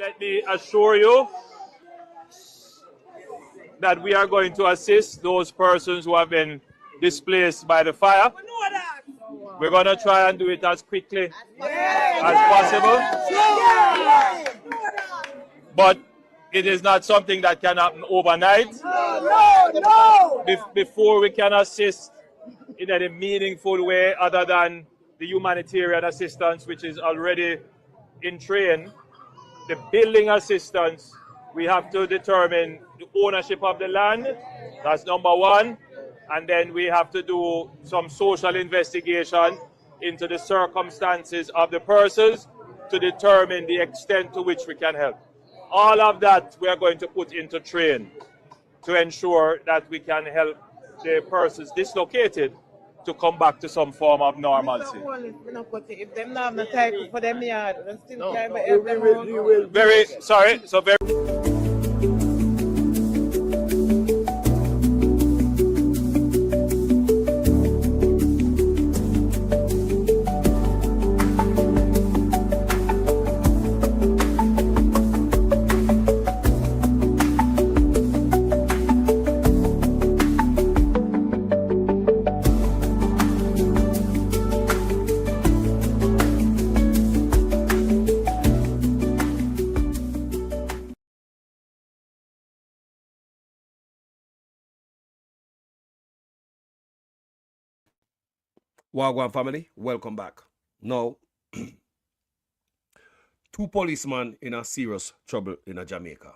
Let me assure you that we are going to assist those persons who have been displaced by the fire. We're going to try and do it as quickly as possible. But it is not something that can happen overnight. Before we can assist in any meaningful way other than the humanitarian assistance, which is already in train, the building assistance, we have to determine the ownership of the land. That's number one. And then we have to do some social investigation into the circumstances of the persons to determine the extent to which we can help. All of that we are going to put into train to ensure that we can help the persons dislocated to come back to some form of normalcy. Very sorry. So very. Wagwan family, welcome back. Now, two policemen in a serious trouble in Jamaica.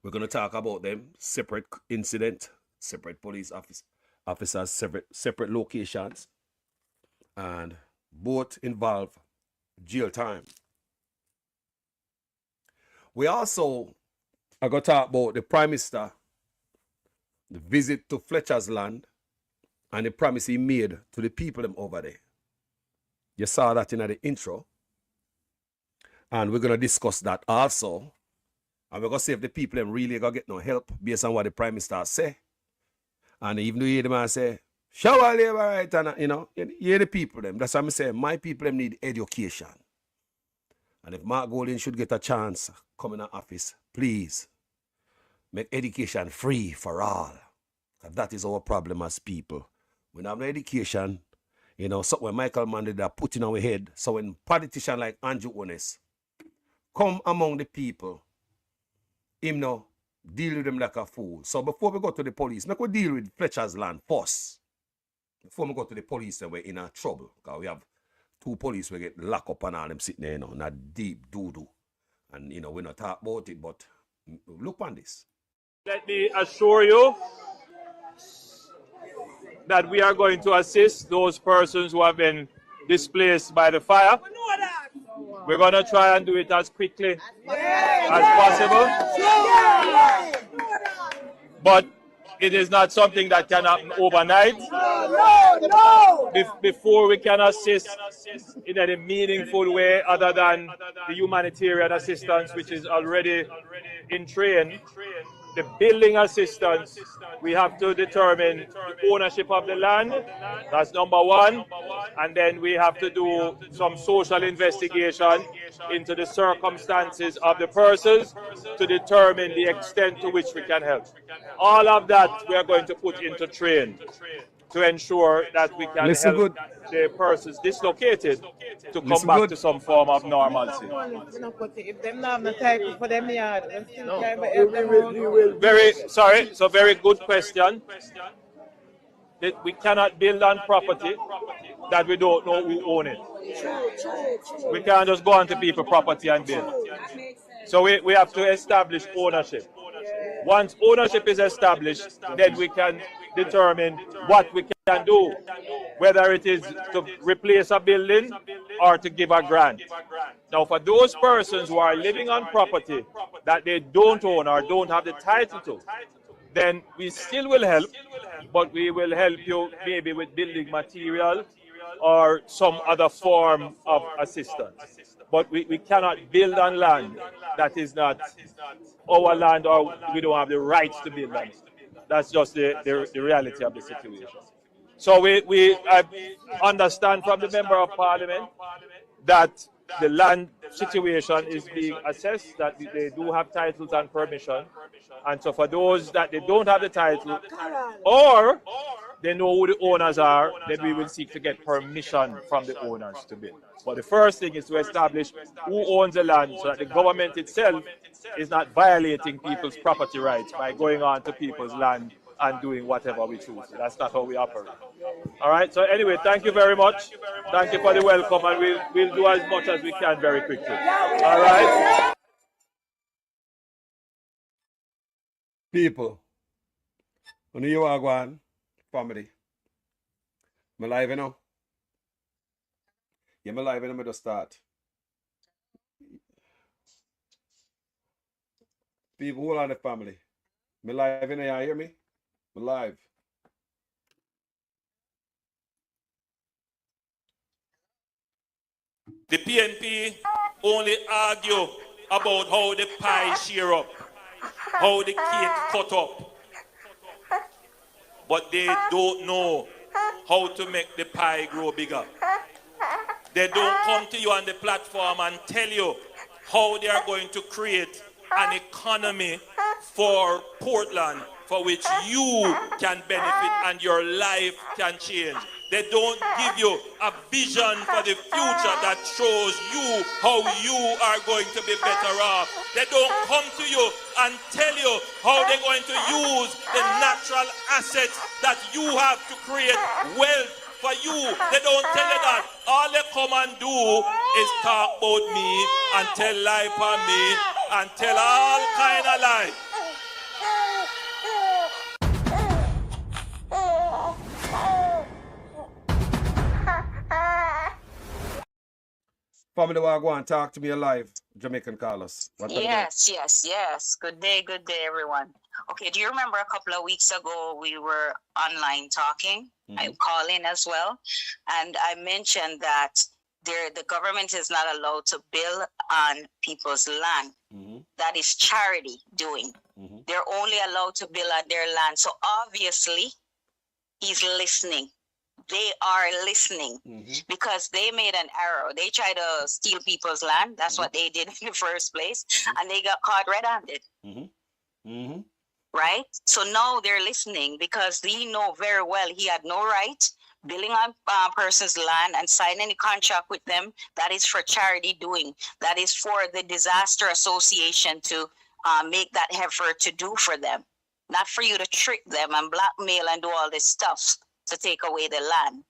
We're going to talk about them, separate incident, separate police officers, separate locations, and both involve jail time. We also are going to talk about the Prime Minister, the visit to Fletcher's land, and the promise he made to the people them over there. You saw that in the intro. And we're going to discuss that also. And we're going to see if the people them really going to get no help based on what the Prime Minister say. And even though you hear the man say, shower labor right, and you hear the people them. That's what I'm saying. My people them need education. And if Mark Golding should get a chance coming to office, please make education free for all. That is our problem as people. We don't have no education, so when Michael Mann are put in our head, so when politicians like Andrew Honest come among the people, him no deal with them like a fool. So before we go to the police, make we deal with Fletcher's land first. Before we go to the police, then we're in a trouble. Because we have two police we get locked up and all them sitting there, in a deep doo-doo. And, we're not talk about it, but look on this. Let me assure you that we are going to assist those persons who have been displaced by the fire. We're going to try and do it as quickly as possible. But it is not something that can happen overnight. Before we can assist in any meaningful way other than the humanitarian assistance, which is already in train, the building assistance, we have to determine the ownership of the land. That's number one. And then we have to do some social investigation into the circumstances of the persons to determine the extent to which we can help. All of that we are going to put into train to ensure that we can help the persons dislocated to come back to some form of normalcy. Very sorry, so very good question. We cannot build on property that we don't know who owns it. We can't just go onto people's property and build. So we have to establish ownership. Once ownership is established, then we can determine what we can do, whether it is to replace a building or to give a grant. Now, for those persons who are living on property that they don't own or don't have the title to, then we still will help, but we will help you maybe with building material or some other form of assistance. But we cannot build on land that is not our land, or we don't have the rights to build on it. That's just the reality of the situation. So we understand from the Member of Parliament that the land situation is being assessed, that they do have titles and permission. And so for those that they don't have the title, or they know who the owners are, then we will seek to get permission from the owners to build. But the first thing is to establish who owns the land so that the government itself is not violating people's property rights by going on to people's land and doing whatever we choose. That's not how we operate. All right. So anyway, thank you very much. Thank you for the welcome, and we'll do as much as we can very quickly. All right. People, when you are going, family, I'm live, you know. Yeah, I'm live, I'm going to start. People, hold on the family. I'm live, you know, you hear me? I'm live. The PNP only argue about how the pie share up, how the cake cut up. But they don't know how to make the pie grow bigger. They don't come to you on the platform and tell you how they are going to create an economy for Portland for which you can benefit and your life can change. They don't give you a vision for the future that shows you how you are going to be better off. They don't come to you and tell you how they're going to use the natural assets that you have to create wealth for you. They don't tell you that. All they come and do is talk about me and tell lie for me and tell all kind of lies. Family, want to go and talk to me alive. Jamaican Carlos. Yes. Good day, everyone. Okay, do you remember a couple of weeks ago we were online talking? I'm calling as well. And I mentioned that the government is not allowed to build on people's land. That is charity doing. They're only allowed to build on their land. So obviously, he's listening. They are listening because they made an error. They tried to steal people's land. That's what they did in the first place. And they got caught red-handed. Right? So now they're listening because they know very well he had no right building on a person's land and signing a contract with them. That is for charity doing. That is for the disaster association to make that effort to do for them. Not for you to trick them and blackmail and do all this stuff to take away the land.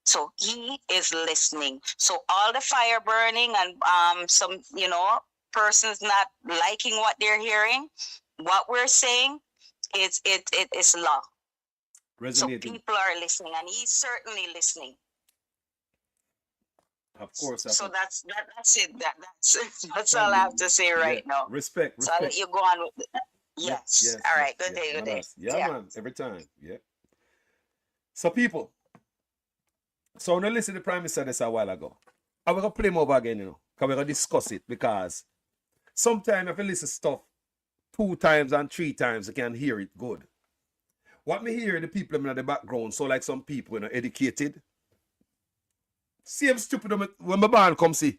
So he is listening. So all the fire burning and some, persons not liking what they're hearing, what we're saying, it is law. Resonating. So people are listening, and he's certainly listening. Of course. So that's it. That's all I have to say right now. Respect. So I'll let you go on with it. Yes. All right. Good day. Yeah, man. Every time. Yeah. So people, so when I listened to the Prime Minister this a while ago, I'm going to play him over again, because we're going to discuss it, because sometimes if you listen to stuff 2 times and 3 times, you can hear it good. What me hear the people in the background, so like some people, educated. Same stupid when my band come see.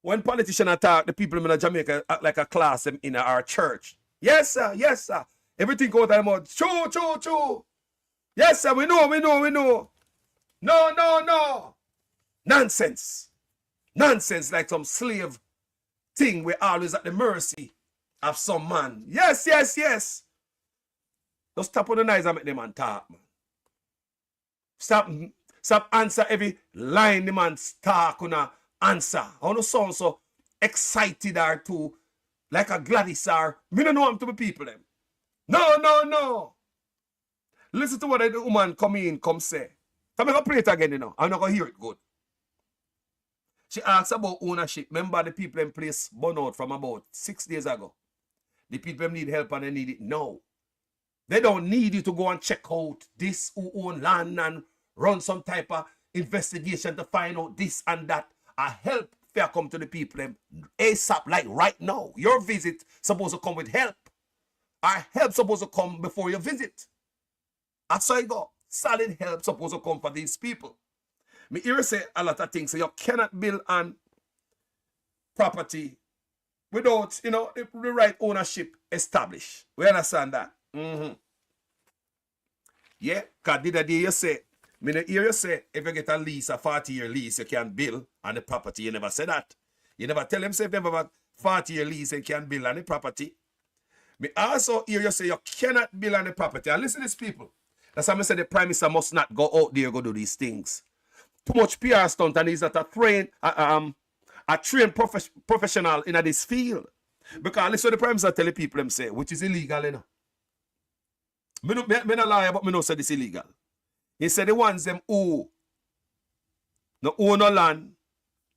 When politicians attack, the people in Jamaica act like a class in our church. Yes, sir. Everything goes out of the mouth. True. Yes, sir, we know. No. Nonsense like some slave thing. We're always at the mercy of some man. Yes. Just stop on the knives and make the man talk, man. Stop answer every line the man talk on a answer. I don't sound so excited or too, like a Gladys or, me don't know him to be people them. No. Listen to what the woman come say. I'm going to play it again, I'm not going to hear it good. She asks about ownership. Remember the people in place burn out from about 6 days ago. The people need help and they need it now. They don't need you to go and check out this who own land and run some type of investigation to find out this and that. A help fair come to the people ASAP, like right now. Your visit supposed to come with help. Our help supposed to come before your visit. That's how I go. Solid help supposed to come for these people. Me hear say a lot of things. So you cannot build on property without, the right ownership established. We understand that? Yeah, because the other day you say, me no hear you say, if you get a lease, a 40-year lease, you can build on the property. You never say that. You never tell them, say, if you have a 40-year lease, you can build on the property. Me also hear you say you cannot build on the property. And listen to these people. That's why I say the Prime Minister must not go out there go do these things. Too much PR stunt, and he's not a trained professional in this field. Because listen to the Prime Minister tell the people them say, which is illegal, you know. Me no liar, but me no say this illegal. He said the ones them who no own no land,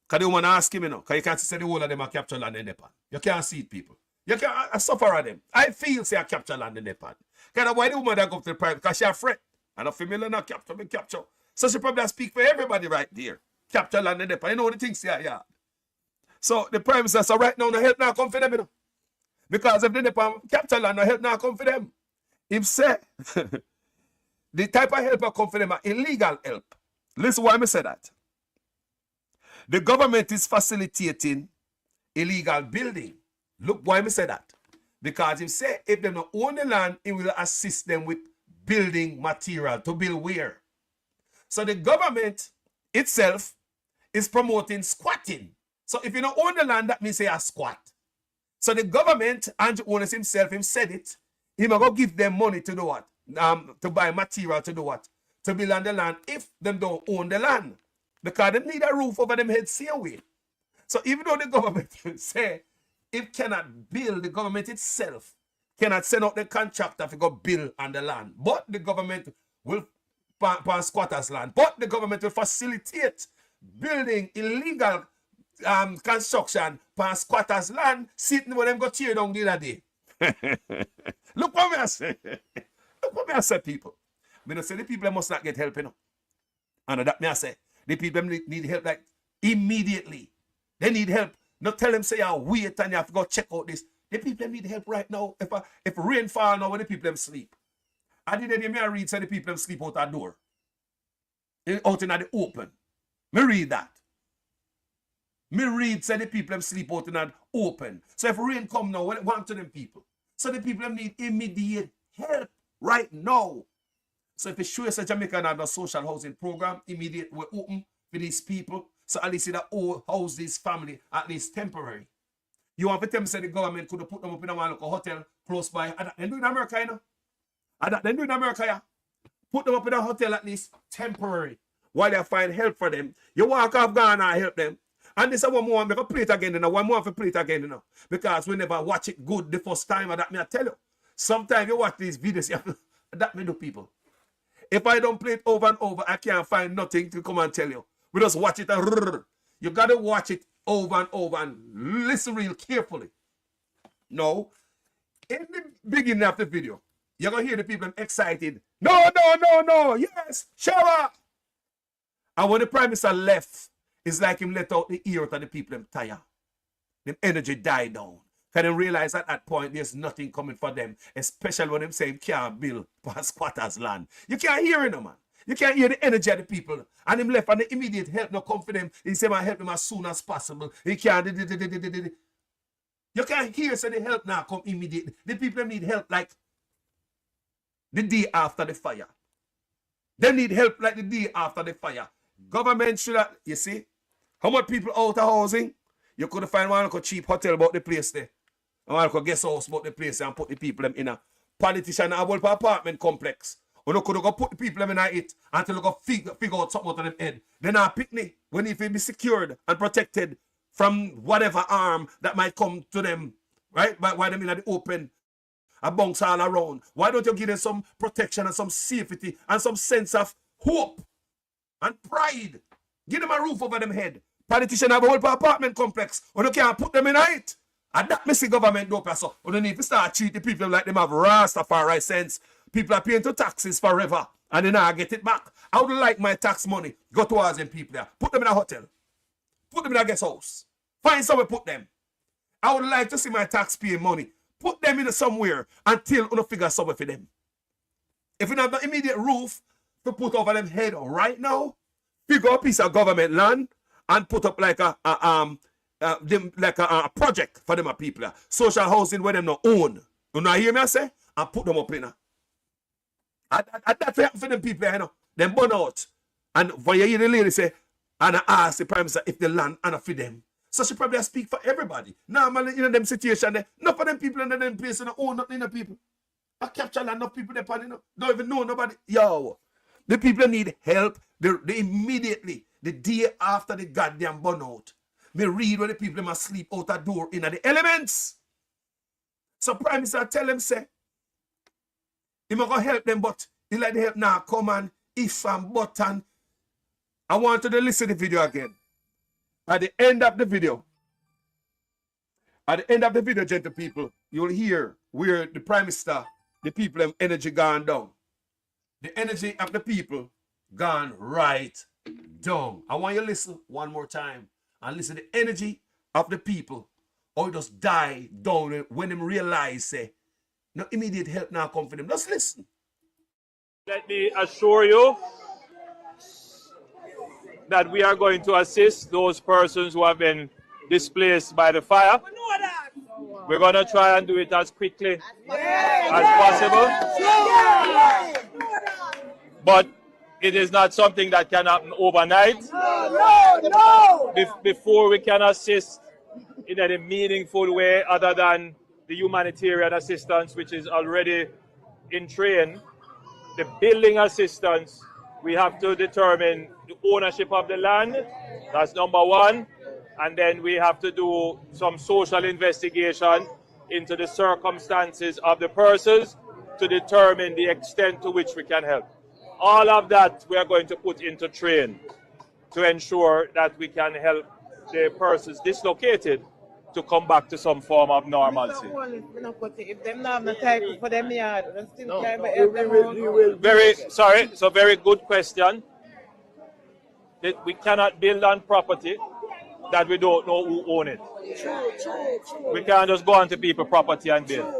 because they want to ask him, because you can't say the whole of them are capture land in Nepal. You can't see it, people. You can't suffer at them. I feel say I capture land in Nepal. Because why the woman that go to the private? Because she afraid. And a female not capture, me capture. So she probably speak for everybody right there. Capture land in Nepal. You know what the things yeah. So the Prime Minister, so right now, no help now come for them, Because if the Nepal capture land, no help now come for them. Him say, the type of help that come for them are illegal help. Listen why I say that. The government is facilitating illegal building. Look why I say that. Because him say, if they don't own the land, it will assist them with building material to build where. So the government itself is promoting squatting. So if you don't own the land, that means they are squat. So the government, Andrew Holness himself, him said it, he will go give them money to do what? To buy material to do what? To build on the land if them don't own the land. Because they need a roof over them heads same way. So even though the government say it cannot build, the government itself cannot send out the contractor to go build on the land. But the government will pan squatters' land. But the government will facilitate building illegal construction pan squatters' land, sitting where them go tear down the other day. Look what I say. Look what I say, people. I say the people must not get help, And that me I say, the people need help like immediately. They need help. Not tell them say wait and you have to go check out this. The people need help right now. If rain fall now, when the people them sleep. I didn't hear me read say the people them sleep out that door. Out in the open. Me read that. Me read say the people them sleep out in the open. So if rain come now, what want to them people? So the people them need immediate help right now. So if you show us a Jamaica have a social housing program, immediate we're open for these people. So at least that all house this family, at least temporary. You want to tell me say the government could have put them up in a local hotel close by. They do in America, They do in America, Put them up in a hotel at least temporary. While they find help for them. You walk off Ghana and help them. And this is one more make a play it again, one more for play it again, Because we never watch it good the first time, and that me I tell you. Sometimes you watch these videos, that me do people. If I don't play it over and over, I can't find nothing to come and tell you. We just watch it and you gotta watch it over and over and listen real carefully. No. In the beginning of the video, you're gonna hear the people excited. No, yes, shower. And when the Prime Minister left, it's like him let out the ear out of the people them tired. Them energy died down. Can they realize at that point there's nothing coming for them, especially when them say him can't build past squatters' land. You can't hear it, man. You can't hear the energy of the people. And him left and the immediate help no come for them. He said, I help them as soon as possible. He can't. You can't hear so the help now come immediately. The people need help like the day after the fire. They need help like the day after the fire. Government should have, you see, how much people out of housing? You could find one cheap hotel about the place there. And one guest house about the place and put the people them in a politician and a apartment complex. Or you could go put the people them in it until you go figure out something out of them head. Then a picnic when if it be secured and protected from whatever harm that might come to them, right? But why them in the open, a bunks all around. Why don't you give them some protection and some safety and some sense of hope and pride? Give them a roof over them head. Politicians have a whole apartment complex, or you can't put them in it. And that messy government don't pass up. You need to start treating people like them have Rastafari sense. People are paying to taxes forever, and then I get it back. I would like my tax money go towards them people there. Put them in a hotel. Put them in a guest house. Find somewhere put them. I would like to see my tax paying money. Put them in somewhere until you figure somewhere for them. If you have an immediate roof to put over them head right now, figure a piece of government land and put up like a them like a project for them people. Social housing where them not own. You know hear me I say? And put them up in. And that's what happen for them people, you know. Them burn out. And when you hear the lady say, and I ask the Prime Minister if the land and for them. So she probably speak for everybody. Normally, in them situation there, not for them people in them place and own nothing in the people. I capture land of people there, you know, don't even know nobody. Yo, the people need help. They immediately, the day after the goddamn burnout, me read when the people must sleep out a door in the elements. So Prime Minister tell them say, he might go help them, but he let the help now come and if and but and I want you to listen to the video again. At the end of the video, gentle people, you'll hear where the Prime Minister, the people have energy gone down. The energy of the people gone right down. I want you to listen one more time and listen to the energy of the people or just die down when them realize say no immediate help now come for them. Just listen. Let me assure you that we are going to assist those persons who have been displaced by the fire. We're going to try and do it as quickly as possible. But it is not something that can happen overnight. Before we can assist in any meaningful way other than the humanitarian assistance, which is already in train, the building assistance, we have to determine the ownership of the land. That's number one. And then we have to do some social investigation into the circumstances of the persons to determine the extent to which we can help. All of that we are going to put into train to ensure that we can help the persons dislocated to come back to some form of normalcy. If them not have the title for them yard, then still very good question. We cannot build on property that we don't know who own it. We can't just go onto people's property and build.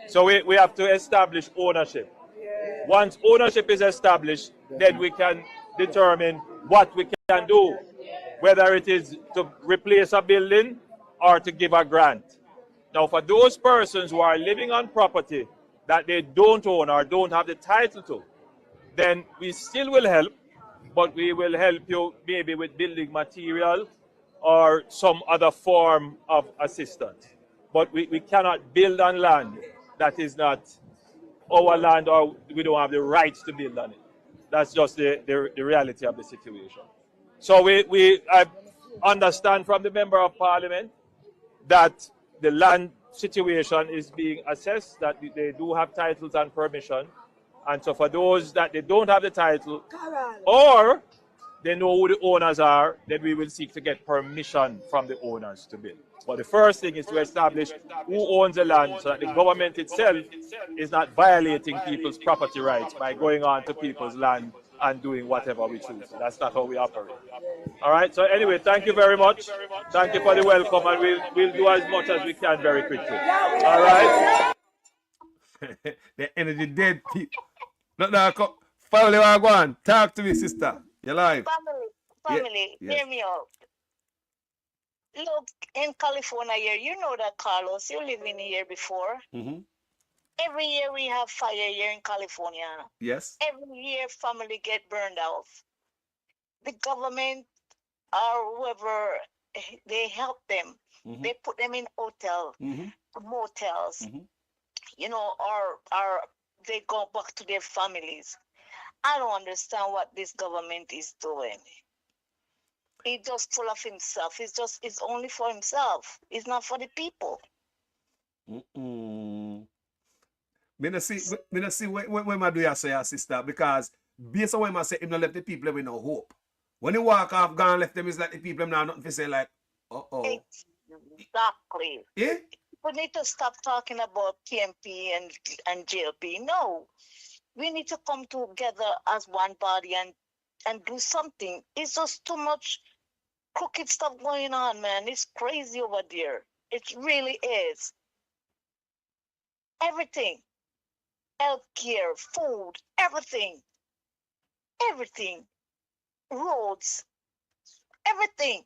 So we have to establish ownership. Once ownership is established, then we can determine what we can do, whether it is to replace a building or to give a grant. Now, for those persons who are living on property that they don't own or don't have the title to, then we still will help, but we will help you maybe with building material or some other form of assistance. But we cannot build on land that is not our land or we don't have the rights to build on it. That's just the reality of the situation. So I understand from the Member of Parliament that the land situation is being assessed, that they do have titles and permission. And so for those that they don't have the title or they know who the owners are, then we will seek to get permission from the owners to build. But the first thing is to establish who owns the land so that the government itself is not violating people's property rights by going on to people's land and doing whatever we choose. That's not how we operate. All right, so anyway, thank you very much. Thank you for the welcome, and we'll do as much as we can very quickly. All right? The energy dead people. No, family, go on. Talk to me, sister. You're live. Family, Yes. hear me out. Look, in California here, you know that, Carlos, you live in here before. Mm-hmm. Every year we have fire here in California. Yes. Every year family get burned out. The government or whoever, they help them. Mm-hmm. They put them in hotels, Mm-hmm. motels, Mm-hmm. you know, or they go back to their families. I don't understand what this government is doing. He's just full of himself. It's only for himself. It's not for the people. Mm-mm. Me no see when I do you say, sister, because based on when I say him not left the people with no hope. When he walk off, gone left them, it's like the people now nothing to say like, uh-oh. Exactly. Yeah? We need to stop talking about PMP and JLP. No. We need to come together as one body and do something. It's just too much crooked stuff going on, man. It's crazy over there. It really is. Everything. Healthcare, food, everything. Everything. Roads. Everything.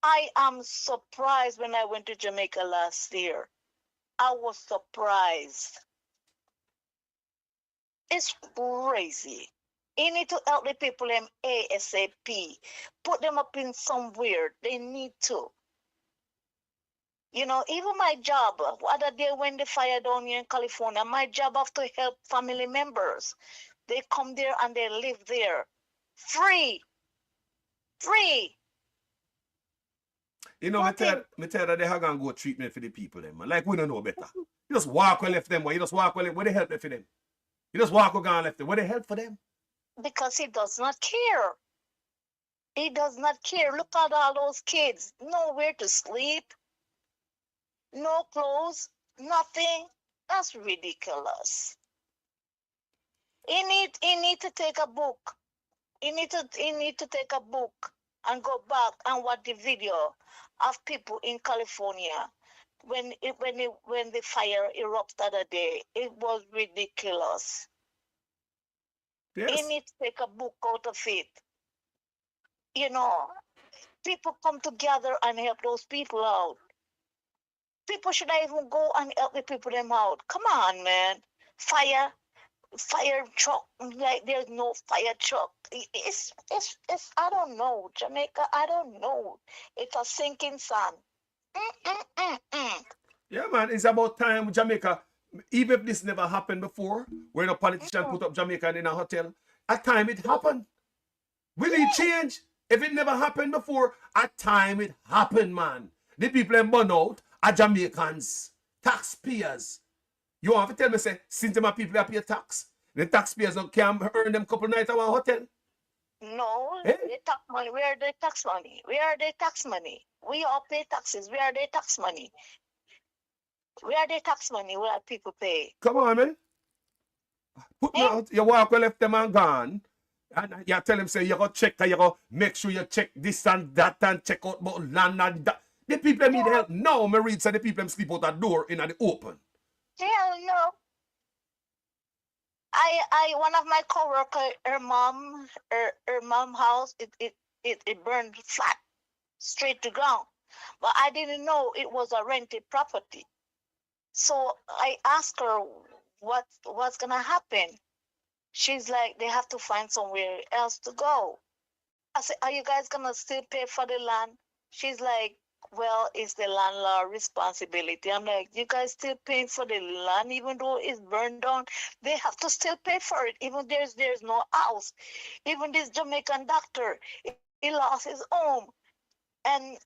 I am surprised when I went to Jamaica last year. I was surprised. It's crazy. You need to help the people in ASAP. Put them up in somewhere. They need to. You know, even my job, the other day when the fire down here in California, my job have to help family members. They come there and they live there. Free. Free. You know, me tell that they have gonna go treatment for the people, them, man. Like we don't know better. You just walk and left them, boy. You just walk well, where they help them for them? You just walk and left them. Where they help for them? Because he does not care. He does not care. Look at all those kids. Nowhere to sleep. No clothes. Nothing. That's ridiculous. He need to take a book. He need to take a book and go back and watch the video of people in California when the fire erupted the other day. It was ridiculous. Yes. He needs to take a book out of it. You know, people come together and help those people out. People should even go and help the people them out. Come on, man. Fire truck, like there's no fire truck. It's I don't know. Jamaica, I don't know. It's a sinking sun. Yeah, man, it's about time Jamaica, even if this never happened before, where a politician put up Jamaica in a hotel, at time it happened. Will it change? If it never happened before, at time it happened, man. The people in burn out are Jamaicans, taxpayers. You want to tell me, say, since my people are pay tax, the taxpayers can earn them couple nights at one hotel? No, Eh? the tax money. Where are the tax money? Where are the tax money? We all pay taxes. Where are the tax money? Where are the tax money? Where are people pay? Come on, man. Put me out. You walk well, left them and gone. And you tell them, say, you go check, you go make sure you check this and that and check out about land and that. The people need help. Now, me read, say the people sleep out that door in the open. Hell no. One of my coworker, her mom house, it burned flat, straight to ground. But I didn't know it was a rented property. So I asked her what's gonna happen. She's like, they have to find somewhere else to go. I said, are you guys gonna still pay for the land? She's like, well, it's the landlord responsibility. I'm like, you guys still paying for the land even though it's burned down? They have to still pay for it, even there's no house. Even this Jamaican doctor, he lost his home, and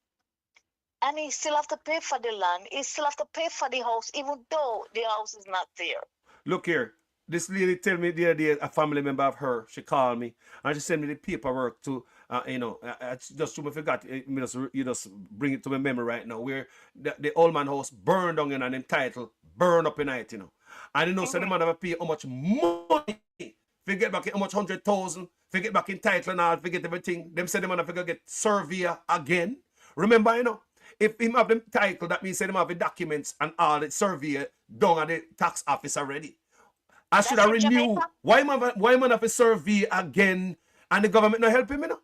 he still have to pay for the land. He still have to pay for the house, even though the house is not there. Look here. This lady tell me the other day, a family member of her, she called me and she sent me the paperwork to, just to forgot, you just bring it to my memory right now, where the old man house burned down and entitled, burn up in it, you know. And you know, so the man have to pay how much money, forget back how much 100,000, forget back in title and all, forget everything. Them say the man have to get surveyor again. Remember, you know, if him have them title, that means say them have the documents and all the surveyor done at the tax office already. I should have renewed. Why man have a survey again and the government not help him, you know?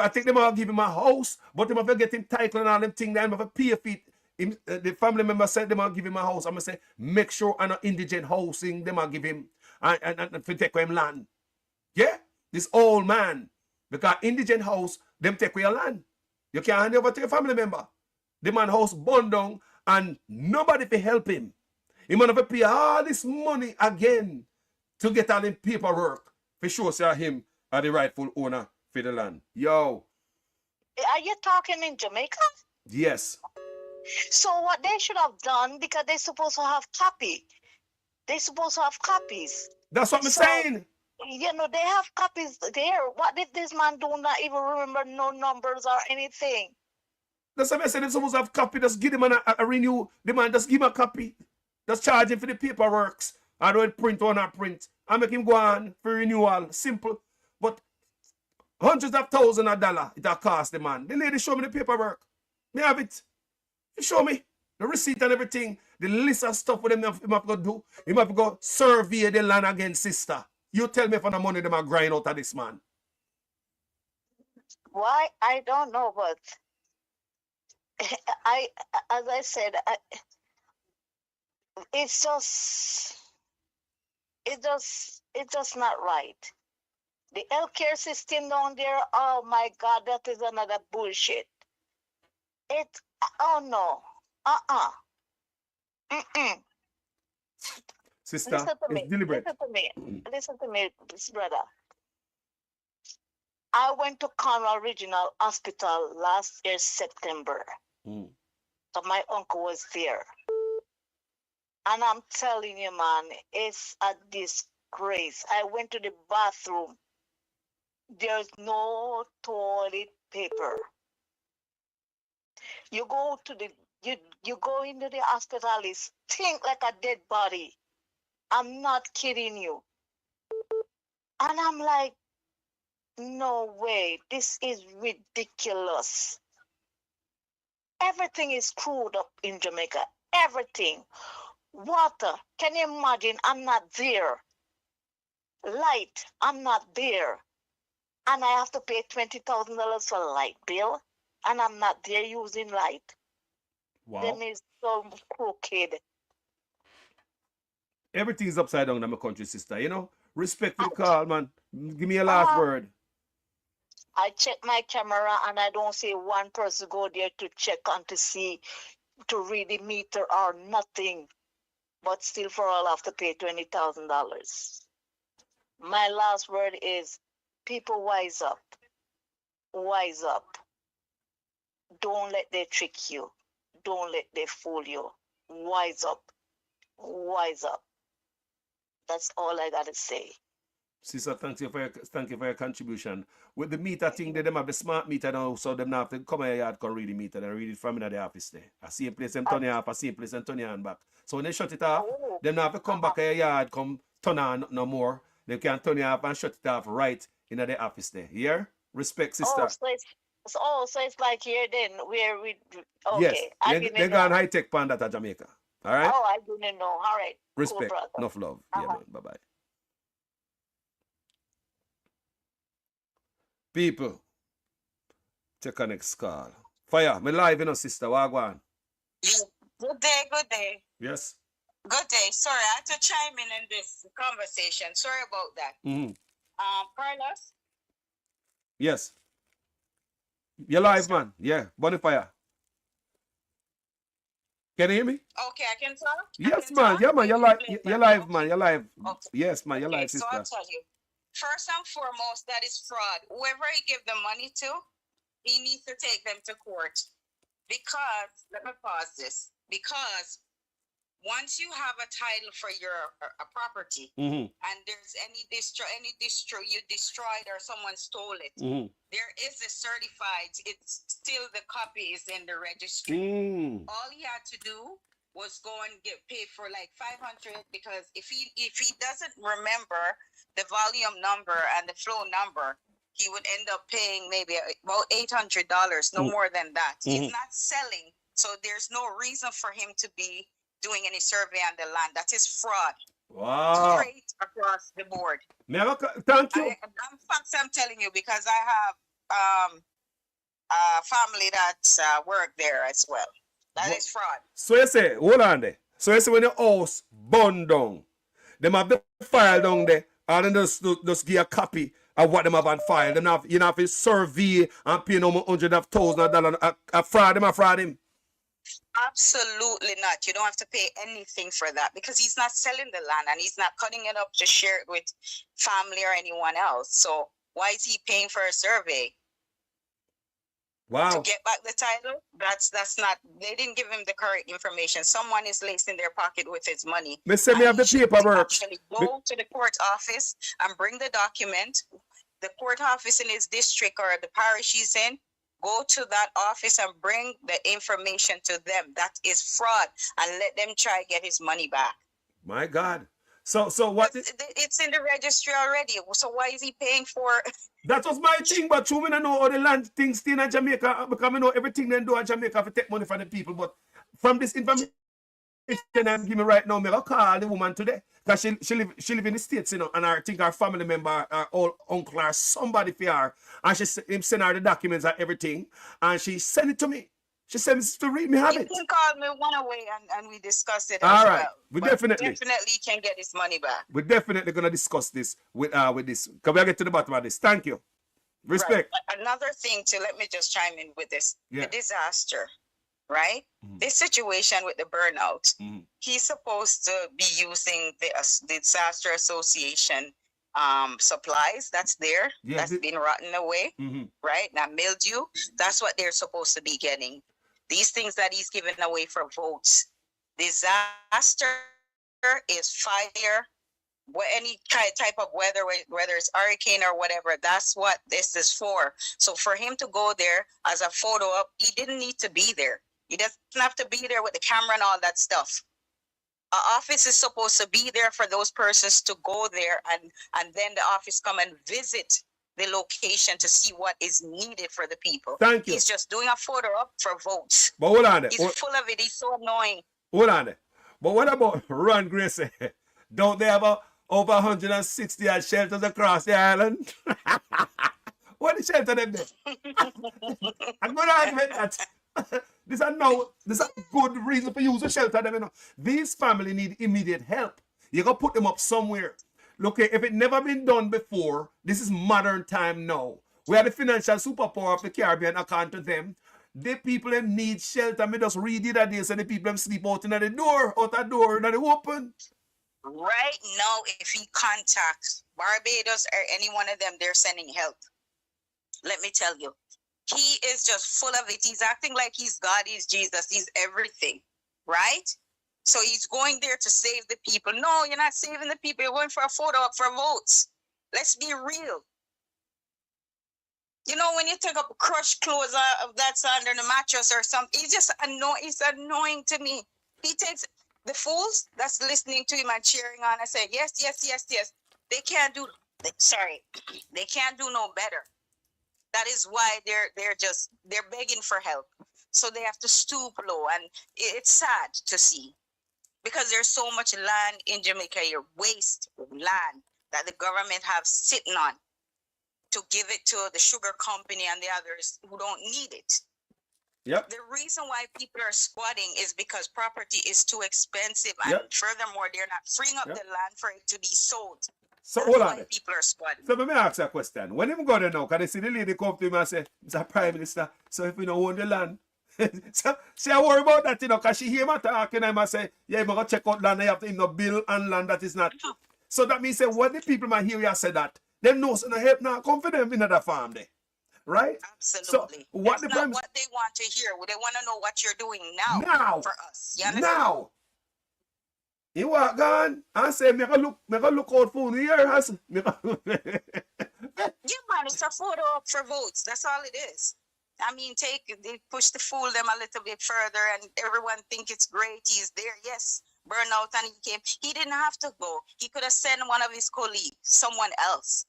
I think they might give him a house, but they might get him title and all them things. They might pay for it. The family member said they might give him a house. I'm gonna say make sure an indigent housing they might give him and take him land. Yeah, this old man, because indigent house them take away your land. You can't hand it over to your family member. The man house burned down and nobody to help him. He might have to pay all this money again to get all the paperwork for sure say him are the rightful owner for the land. Yo. Are you talking in Jamaica? Yes. So what they should have done, because they're supposed to have copy. They're supposed to have copies. That's what I'm saying. You know, they have copies there. What if this man do not even remember no numbers or anything? That's what I said. They're supposed to have copy. Just give them a renew. The man just give him a copy. Just charge him for the paperworks. I don't print or not print. I make him go on for renewal. Simple. But hundreds of thousands of dollars it will cost the man. The lady show me the paperwork. Me have it. You show me the receipt and everything. The list of stuff for them him have to do. He have to go survey the land again, sister. You tell me for the money them are grind out of this man. Why? I don't know, but I, as I said, it's just, it's just not right. The healthcare system down there, oh my God, that is another bullshit. It, oh no, uh-uh, mm-mm. Sister, Listen to it's me, deliberate. listen to me, this brother. I went to Conroe Regional Hospital last year, September. Mm. So my uncle was there. And I'm telling you, man, it's a disgrace. I went to the bathroom. There's no toilet paper. You go to the you go into the hospital, it stink like a dead body. I'm not kidding you. And I'm like, no way, this is ridiculous. Everything is screwed up in Jamaica. Everything. Water, can you imagine? I'm not there. Light, I'm not there. And I have to pay $20,000 for a light bill. And I'm not there using light. Wow. Them is so crooked. Everything is upside down in my country, sister. You know, respect for the call, man. Give me a last word. I check my camera and I don't see one person go there to check and to see, to read the meter or nothing. But still for all I have to pay $20,000. My last word is, people wise up. Wise up. Don't let they trick you. Don't let they fool you. Wise up. Wise up. That's all I gotta say. Sister, thank you for your contribution. With the meter thing, they them have the smart meter now, so them not have to come here yard come read the meter and read it from in the office there. I see a place them turn it off, I see a place them turn it on back. So when they shut it off, them not have to come back here yard, come turn on no more. They can turn it off and shut it off right in the office there. Here? Respect, sister. So it's like here then where we okay. Yes, I they didn't got know. high tech pan that at Jamaica. All right? Oh, I didn't know. All right. Respect. Cool, brother. Enough love. Yeah, man. Bye-bye. People, check our next call. Fire, me live, you know, sister. Wagwan. Good day, good day. Yes. Good day. Sorry, I had to chime in this conversation. Sorry about that. Mm-hmm. Carlos? Yes. You're live, man. Yeah. Bonfire. Can you hear me? Okay, I can talk? Yes, man. Yeah, man. You're live. You're live, man. You're live. Okay. Yes, man. You're Okay, live, so sister. I'll tell you. First and foremost, that is fraud. Whoever he give the money to, he needs to take them to court. Because, let me pause this. Because once you have a title for your a property, Mm-hmm. and there's any you destroyed or someone stole it, Mm-hmm. there is a certified, it's still the copy is in the registry. Mm. All he had to do was go and get paid for like 500, because if he doesn't remember the volume number and the flow number, he would end up paying maybe about $800, no more than that. He's not selling, so there's no reason for him to be doing any survey on the land. That is fraud. Wow. Straight across the board. Thank you. I'm telling you, because I have a family that work there as well. That is fraud. So you say, hold on there. So you say when your house burned down, them have the file down there, and then just give a copy of what them have on file. Them have, you know, have to survey and pay no $100,000 a fraud them, a fraud him. Absolutely not. You don't have to pay anything for that, because he's not selling the land and he's not cutting it up to share it with family or anyone else. So why is he paying for a survey? Wow. To get back the title? That's not, they didn't give him the correct information. Someone is laced in their pocket with his money. Me say me have the paperwork. Actually go to the court office and bring the document. The court office in his district or the parish he's in, go to that office and bring the information to them. That is fraud, and let them try get his money back. My God. So what? It's in the registry already. So why is he paying for? That was my thing, but you me know all the land things still in Jamaica, because I know everything they do in Jamaica to take money from the people. But from this information I'm giving right now, I call the woman today, because she live in the States, you know, and I think her family member, her old uncle or somebody for her, and him send her the documents and everything, and she send it to me. She said, Mr. Reed, me have You it. can call me one away and we discuss it All as right. well. We But definitely can get his money back. we're definitely gonna discuss this with this. Can we get to the bottom of this? Thank you. Respect. Right. Another thing to let me just chime in with this. Yeah. The disaster, right? Mhm. This situation with the burnout. Mhm. He's supposed to be using the disaster association supplies that's there, Yeah, that's been rotten away, Mhm. right? Now mildew, that's what they're supposed to be getting. These things that he's giving away for votes. Disaster is fire, any type of weather, whether it's hurricane or whatever, that's what this is for. So for him to go there as a photo op, he didn't need to be there. He doesn't have to be there with the camera and all that stuff. Our office is supposed to be there for those persons to go there, and then the office come and visit the location to see what is needed for the people. Thank you. He's just doing a photo op for votes. But hold on there. He's full of it. He's so annoying. Hold on there. But what about Ron Grace? Don't they have over 160 odd shelters across the island? What the shelter them there? I'm going to admit that. This is a good reason for you to shelter them. You know. These families need immediate help. You got to put them up somewhere. Look, if it never been done before, this is modern time now. We are the financial superpower of the Caribbean, according to them. The people them need shelter. Me just read it that day, so the people them sleep out in the door, in the open. Right now, if he contacts Barbados or any one of them, they're sending help. Let me tell you, he is just full of it. He's acting like he's God, he's Jesus, he's everything, right? So he's going there to save the people. No, you're not saving the people. You're going for a photo op for votes. Let's be real. You know, when you take up crushed clothes that's under the mattress or something, he's annoying to me. He takes the fools that's listening to him and cheering on and say, yes, yes, yes, yes. They can't do no better. That is why they're begging for help. So they have to stoop low, and it's sad to see, because there's so much land in Jamaica here, waste land that the government have sitting on to give it to the sugar company and the others who don't need it. Yep. The reason why people are squatting is because property is too expensive, and Yep. furthermore, they're not freeing up Yep. the land for it to be sold. So That's hold why on. people are squatting. So let me ask you a question. When him go there now, can they see the lady come to him and say, Mr. Prime Minister, so if we don't own the land, so she I worry about that, because she hear me talking and I say, yeah, I'm gonna check out land, I have to no bill and land that is not. So that means say when the people might hear you say that, them know so no help now come for them in the farm there. Right? Absolutely. So what That's the not Prime what they want to hear. They want to know what you're doing now, Now. for us. You understand? now. He walk on and say, make a look out for you here. Yeah, man, it's a photo op for votes. That's all it is. I mean, they push the fool them a little bit further, and everyone think it's great. He's there, yes, burnout, and he came. He didn't have to go. He could have sent one of his colleagues, someone else.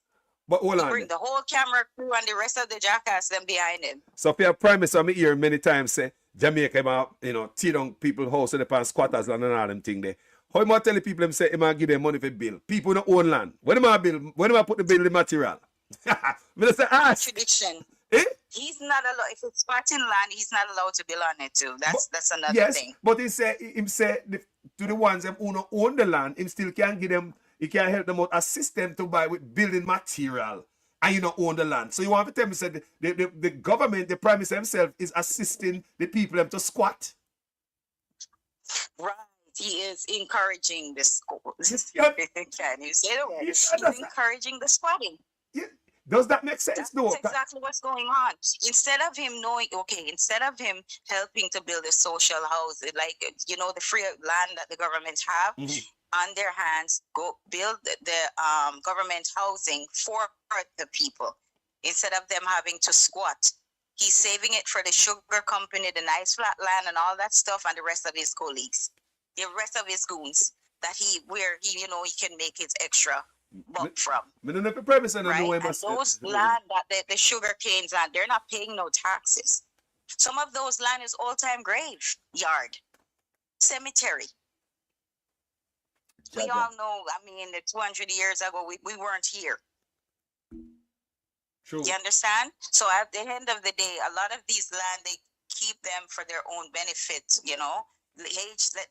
But hold on. Bring the whole camera crew and the rest of the jackass them behind him. So if you have Prime Minister, I hear many times say Jamaica, tear down people house and the squatters land and all them thing there. How am I tell the people them say him give them money for bill? People don't own land. When am I put the building material? Me just say ask. Contradiction. Eh? He's not allowed. If it's squatting land, he's not allowed to build on it too. That's another Yes, thing. but him say to the ones them who don't own the land, him still can give them, he can help them out, assist them to buy with building material, and you don't own the land. So you want to tell me say the government, the Prime Minister himself is assisting the people them to squat? Right. He is encouraging the school. Yep. Can you say the word? Yes, He's that's- encouraging the squatting. Yeah. Does that make sense That's though? exactly what's going on. Instead of him helping to build a social house, like, the free land that the government have on their hands, go build the government housing for the people, instead of them having to squat. He's saving it for the sugar company, the nice flat land and all that stuff, and the rest of his colleagues, the rest of his goons that he can make his extra buck from. I don't know if the Prime Minister Right? know And him those land that the sugar canes on, they're not paying no taxes. Some of those land is all-time grave yard, cemetery. We all know, I mean, 200 years ago, we weren't here. True. You understand? So at the end of the day, a lot of these land, they keep them for their own benefit, you know. Let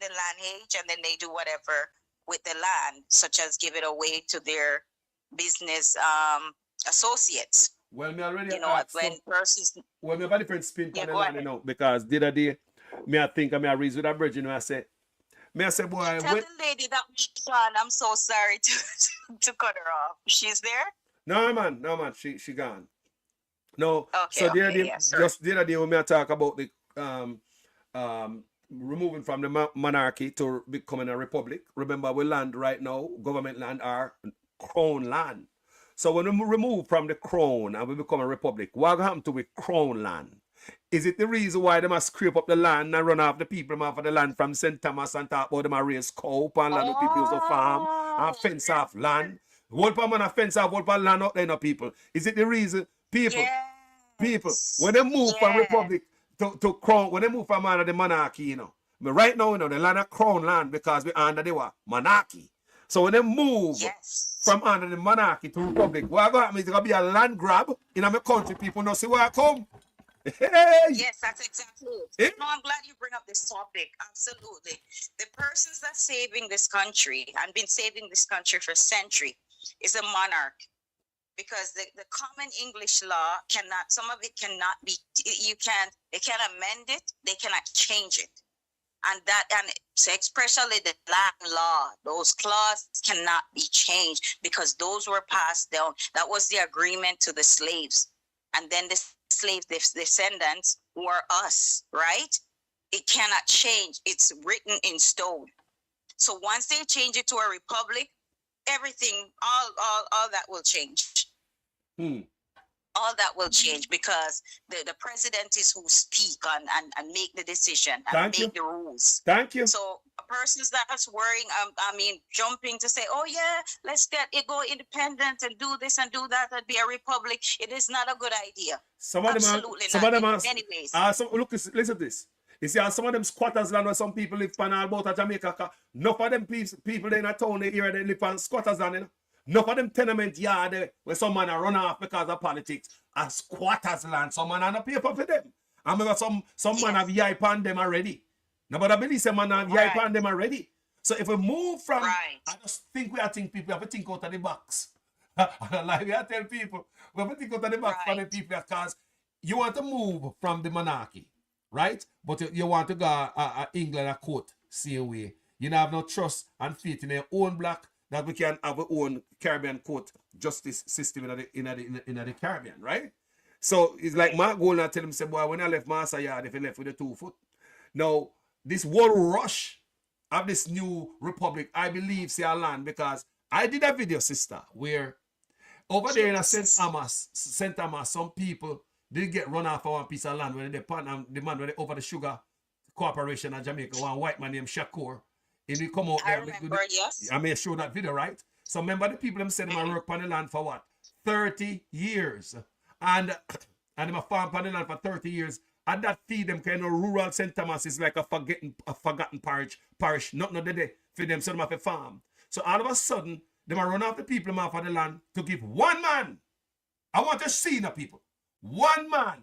the land age, and then they do whatever with the land, such as give it away to their business associates. Well, me already You know, asked. when persons, Well, me have a different spin Yeah, on the go land, ahead. because the other day, me I think I me I reason with a virgin, I say, boy, tell when, the lady that we gone. I'm so sorry to cut her off. She's there. no man, she gone. No, Okay, so the other okay, day, yeah, sorry. just the other day when me I talk about the removing from the monarchy to becoming a republic. Remember, we land right now, government land are crown land. So when we remove from the crown and we become a republic, what happened to with crown land? Is it the reason why they must scrape up the land and run off the people off of the land from St. Thomas and talk about them a raise cow and land the people used to farm and fence off land? What man a fence off what land out there, no people? Is it the reason people when they move from republic to crown, when they move from under the monarchy, you know? But right now, you know, the land of crown land because we're under the what? Monarchy. So when they move from under the monarchy to republic, what going to happen is going to be a land grab in my country. People don't see where I come. Hey! Yes, that's exactly it. Eh? No, I'm glad you bring up this topic. Absolutely. The persons that saving this country and been saving this country for centuries is a monarch. Because the common English law cannot, some of it cannot be, they can't amend it, they cannot change it. And so especially the land law, those clauses cannot be changed because those were passed down. That was the agreement to the slaves. And then the slave descendants were us, right? It cannot change. It's written in stone. So once they change it to a republic, everything, all that will change. All that will change because the president is who speak and make the decision and make the rules. Thank you. So persons that's worrying, jumping to say, oh yeah, let's get it go independent and do this and do that and be a republic. It is not a good idea. Some of them Absolutely some not of them in many ways. look, listen to this. You see, some of them squatters land where some people live on all about Jamaica. Enough of them people in a town here they live on squatters land. You know? Enough of them tenement yard where some man run off because of politics and squatters land. Some man on a paper for them. I remember some man have yipe on them already. Nobody believe some man have yipe on them already. So if we move from, I just think people have to think out of the box. Like I tell people, we have to think out of the box for the people because you want to move from the monarchy, right? But you want to go England a court, same way. You don't have no trust and faith in your own black that we can have our own Caribbean court justice system in the Caribbean, right? So it's like Mark Goldner tell him, say, boy, when I left Master Yard, if he left with the 2 foot. Now, this whole rush of this new republic, I believe, see our land because I did a video, sister, where over there in St. Thomas, some people did get run off of one piece of land when they partner the man when they over the sugar corporation in Jamaica, one white man named Shakur. And we come out I there. remember, yes. I may show that video, right? So remember the people them said them work on the land for what? 30 years. And them a farm on the land for 30 years. And that feed them kind of rural St. Thomas is like a forgotten parish. Not no day for them, so them have a farm. So all of a sudden, them a run off the people them off of the land to give one man. I want to see the people. One man.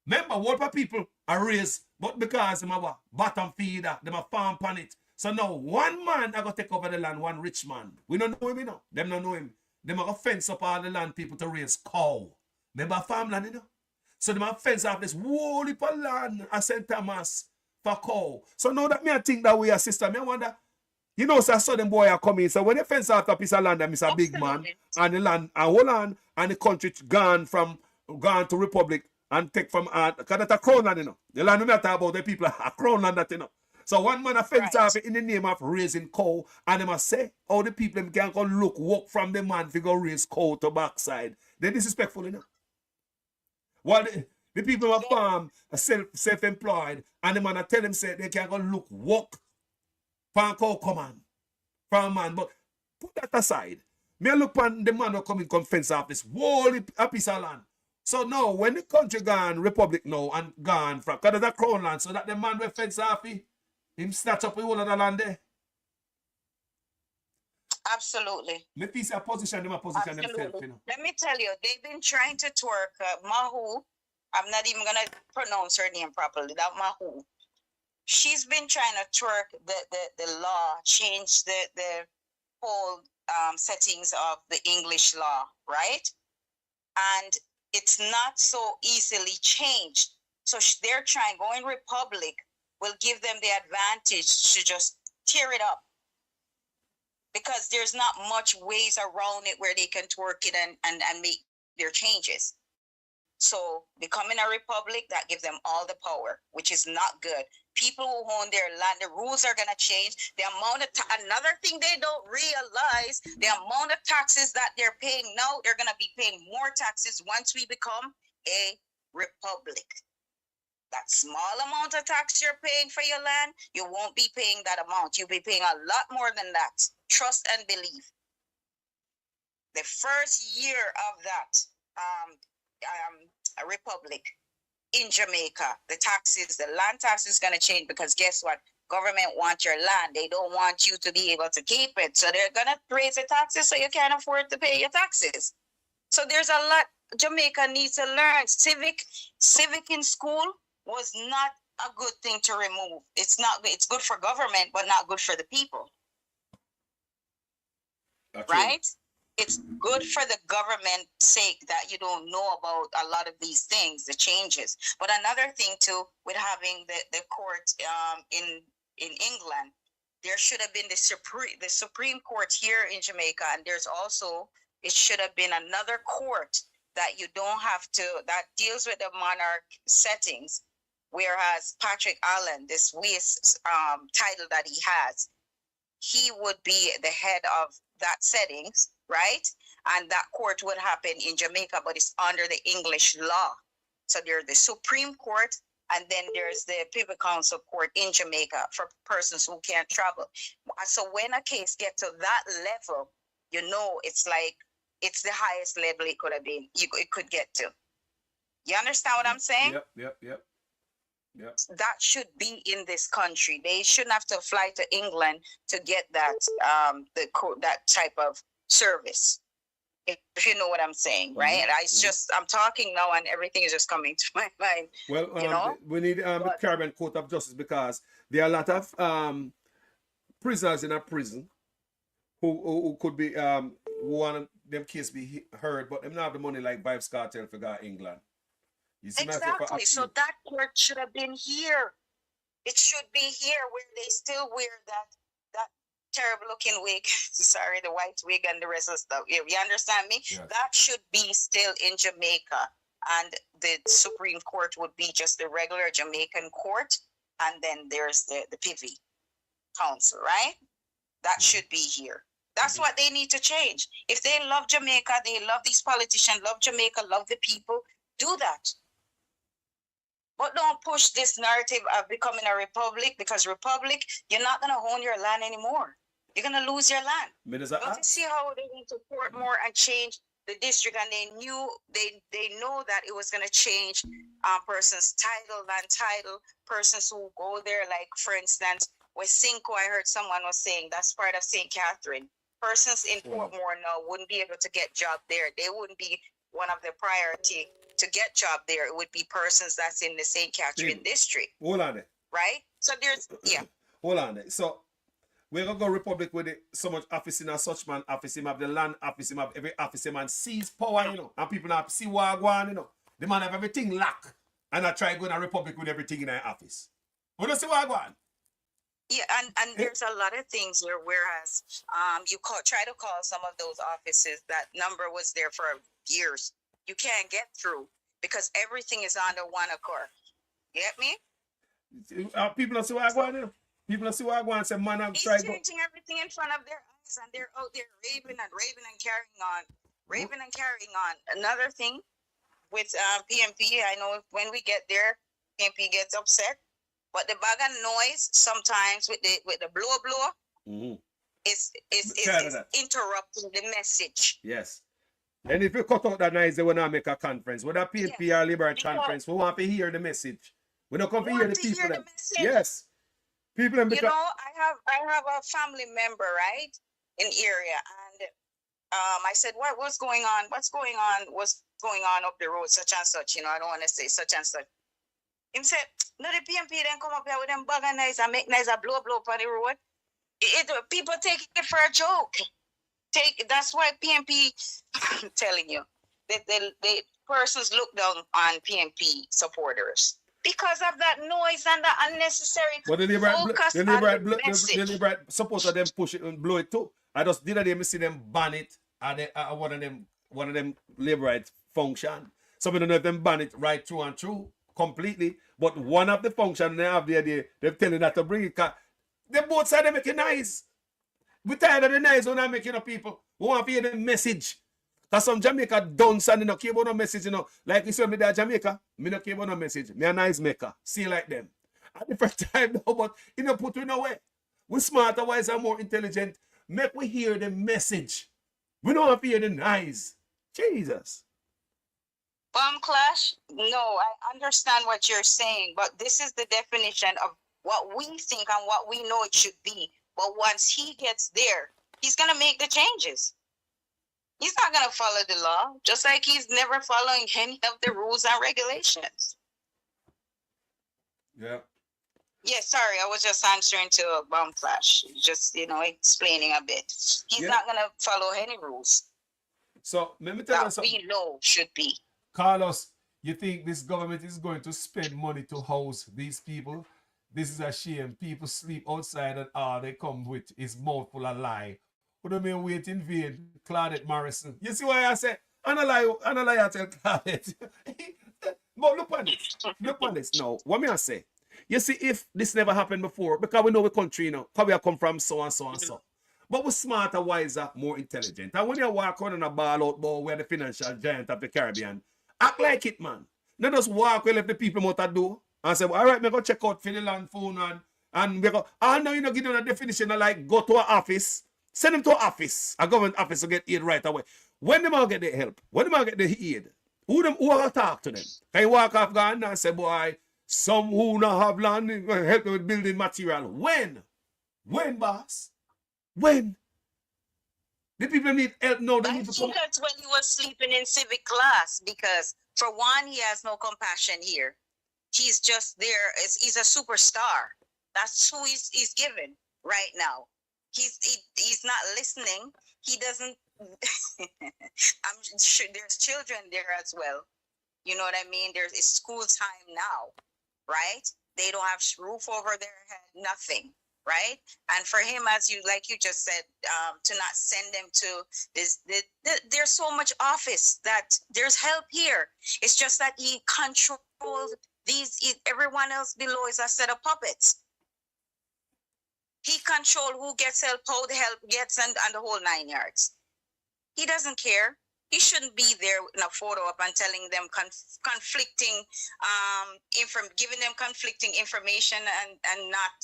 Remember, what people are raised, but because them a bottom feeder, them a farm on it. So now one man I go take over the land, one rich man. We don't know him, you know. Them don't know him. Them are going to fence up all the land people to raise cow. Remember farmland, you know? So them are fence off this whole heap of land at St. Thomas for cow. So now that me I think that way, sister, me I wonder, you know, so I saw them boy are coming. So when they fence off a piece of land, them is a big man, and the land, and whole land, and the country gone to republic and take from, because that's a crown land, you know. The land we talk about, the people are crown land that, you know. So one man offends off in the name of raising cow, and they must say, all the people can go look, walk from the man to go raise cow to backside. They're disrespectful, you know. While the people of farm are self-employed, and the man I tell them say they can go look, walk, farm cow come on, farm man. But put that aside. Me look on the man who come fence off this whole piece of land. So now, when the country gone, republic now, and gone from, because there's a crown land, so that the man will fence off him snatch up the whole of the land there. Absolutely. Me position them themselves, you know. Let me tell you, they've been trying to twerk Mahu I'm not even gonna pronounce her name properly. That Mahu. She's been trying to twerk the law, change the whole settings of the English law, right? And it's not so easily changed. So they're trying. Going Republic will give them the advantage to just tear it up, because there's not much ways around it where they can twerk it and make their changes. So becoming a republic, that gives them all the power, which is not good. People who own their land, the rules are gonna change. The amount of another thing they don't realize, the amount of taxes that they're paying now, they're gonna be paying more taxes once we become a republic. That small amount of tax you're paying for your land, you won't be paying that amount. You'll be paying a lot more than that. Trust and believe. The first year of that a republic in Jamaica, the land tax is going to change, because guess what? Government wants your land. They don't want you to be able to keep it. So they're going to raise the taxes so you can't afford to pay your taxes. So there's a lot Jamaica needs to learn. Civic in school was not a good thing to remove. It's good for government, but not good for the people. Right? It's good for the government's sake that you don't know about a lot of these things, the changes. But another thing too, with having the court in England, there should have been the Supreme Court here in Jamaica, and it should have been another court that you don't have to, that deals with the monarch settings, whereas Patrick Allen, this title that he has, he would be the head of that settings, right? And that court would happen in Jamaica, but it's under the English law. So there's the Supreme Court, and then there's the Privy Council Court in Jamaica for persons who can't travel. So when a case gets to that level, it's like, it's the highest level it could have been, it could get to. You understand what I'm saying? Yep. That should be in this country. They shouldn't have to fly to England to get that that type of service. If you know what I'm saying, right? I'm talking now, and everything is just coming to my mind. Well, we need the Caribbean Court of Justice, because there are a lot of prisoners in a prison who could be one them case be heard, but them not have the money like Vybz Kartel for go England. Exactly. So that court should have been here. It should be here, where they still wear that terrible looking wig. Sorry, the white wig and the rest of the stuff. You understand me? Yes. That should be still in Jamaica, and the Supreme Court would be just the regular Jamaican court, and then there's the Privy Council, right? That should be here. That's what they need to change. If they love Jamaica, they love these politicians, love Jamaica, love the people, do that. But don't push this narrative of becoming a republic, because republic, you're not going to own your land anymore. You're going to lose your land. Don't you see how they need to Portmore and change the district, and they know that it was going to change persons' land title, persons who go there, like, for instance, with Cinco, I heard someone was saying that's part of St. Catherine. Persons in Portmore now wouldn't be able to get job there. They wouldn't be one of the priority to get job there. It would be persons that's in the St. Catherine district. Hold on there. Right? So there's, Hold on there. So we're going to go Republic with so much office in a such man office. Him have the land office. Him have every office. Him and seize power, And people now see what go on, The man have everything locked. And I try going to Republic with everything in our office. We don't see what go on. Yeah, and there's a lot of things here, whereas you try to call some of those offices, that number was there for years. You can't get through because everything is under one accord. You get me? People don't see what I go on. People don't see what I go on. Say, man, I'm trying changing everything in front of their eyes, and they're out there raving and carrying on. Another thing with PMP, I know when we get there, PMP gets upset. But the bag of noise sometimes with the blow is interrupting the message. Yes. And if you cut out that noise, they will not make a conference. Whether PNP or Liberal Conference, we want to hear the message. We don't come to hear the people. Yes. People. I have a family member, right, in area, and I said, what's going on? What's going on? Was going on up the road, such and such, I don't want to say such and such. Him said, no, the PMP then come up here with them bag and nice and make nice and blow up on the road. People take it for a joke. That's why PMP, I'm telling you, the persons look down on PMP supporters because of that noise and the unnecessary But the focus on the message. the Liberate supporter them push it and blow it too. I just did a see them ban it and one of them Liberate function. Some of them have them ban it right through and through completely. But one of the function they have there, they're telling that to bring it. They both sides they make it nice. We tired of the nice when I'm making up people. We want to hear the message. Because some Jamaica don't send no care about no message, Like you said me there Jamaica, me no care about no message. Me a nice maker. See like them. At different time though, but put we no way. We smarter, wiser, more intelligent. Make we hear the message. We don't have to hear the nice. Jesus. Bomb clash? No, I understand what you're saying, but this is the definition of what we think and what we know it should be. But once he gets there, he's going to make the changes. He's not going to follow the law, just like he's never following any of the rules and regulations. Yeah. Yeah, sorry, I was just answering to a bomb clash. Just, explaining a bit. He's not going to follow any rules. So, let me tell you that something. we know should be. Carlos, you think this government is going to spend money to house these people? This is a shame. People sleep outside and all they come with is mouthful of lie. Who don't mean wait in vain? Claudette Morrison. You see why I say? And a lie I tell Claudette. But look on this. Look on this now. What me I say? You see, if this never happened before, because we know the country, because we come from so and so and so. But we're smarter, wiser, more intelligent. And when you walk on a ball out ball where the financial giant of the Caribbean, act like it, man. Not just walk well if the people want to do. And say, well, all right, me go check out for the land phone and we go, now you know, give them a definition of like go to an office, send them to an office, a government office to get aid right away. When them all get the help, when them all get the aid, who will talk to them? Can you walk off Ghana and say, boy, some who not have land help them with building material? When? When, boss? When? The people need help now. They need to think that's when he was sleeping in civic class because for one, he has no compassion here. He's just there. He's a superstar. That's who he's given right now. He's not listening. He doesn't. I'm sure there's children there as well. You know what I mean? It's school time now, right? They don't have roof over their head, nothing, right? And for him, as you just said, to not send them to this, there's so much office that there's help here. It's just that he controls. Everyone else below is a set of puppets. He controls who gets help, how the help gets, and the whole 9 yards. He doesn't care. He shouldn't be there in a photo up and telling them conflicting, giving them conflicting information and not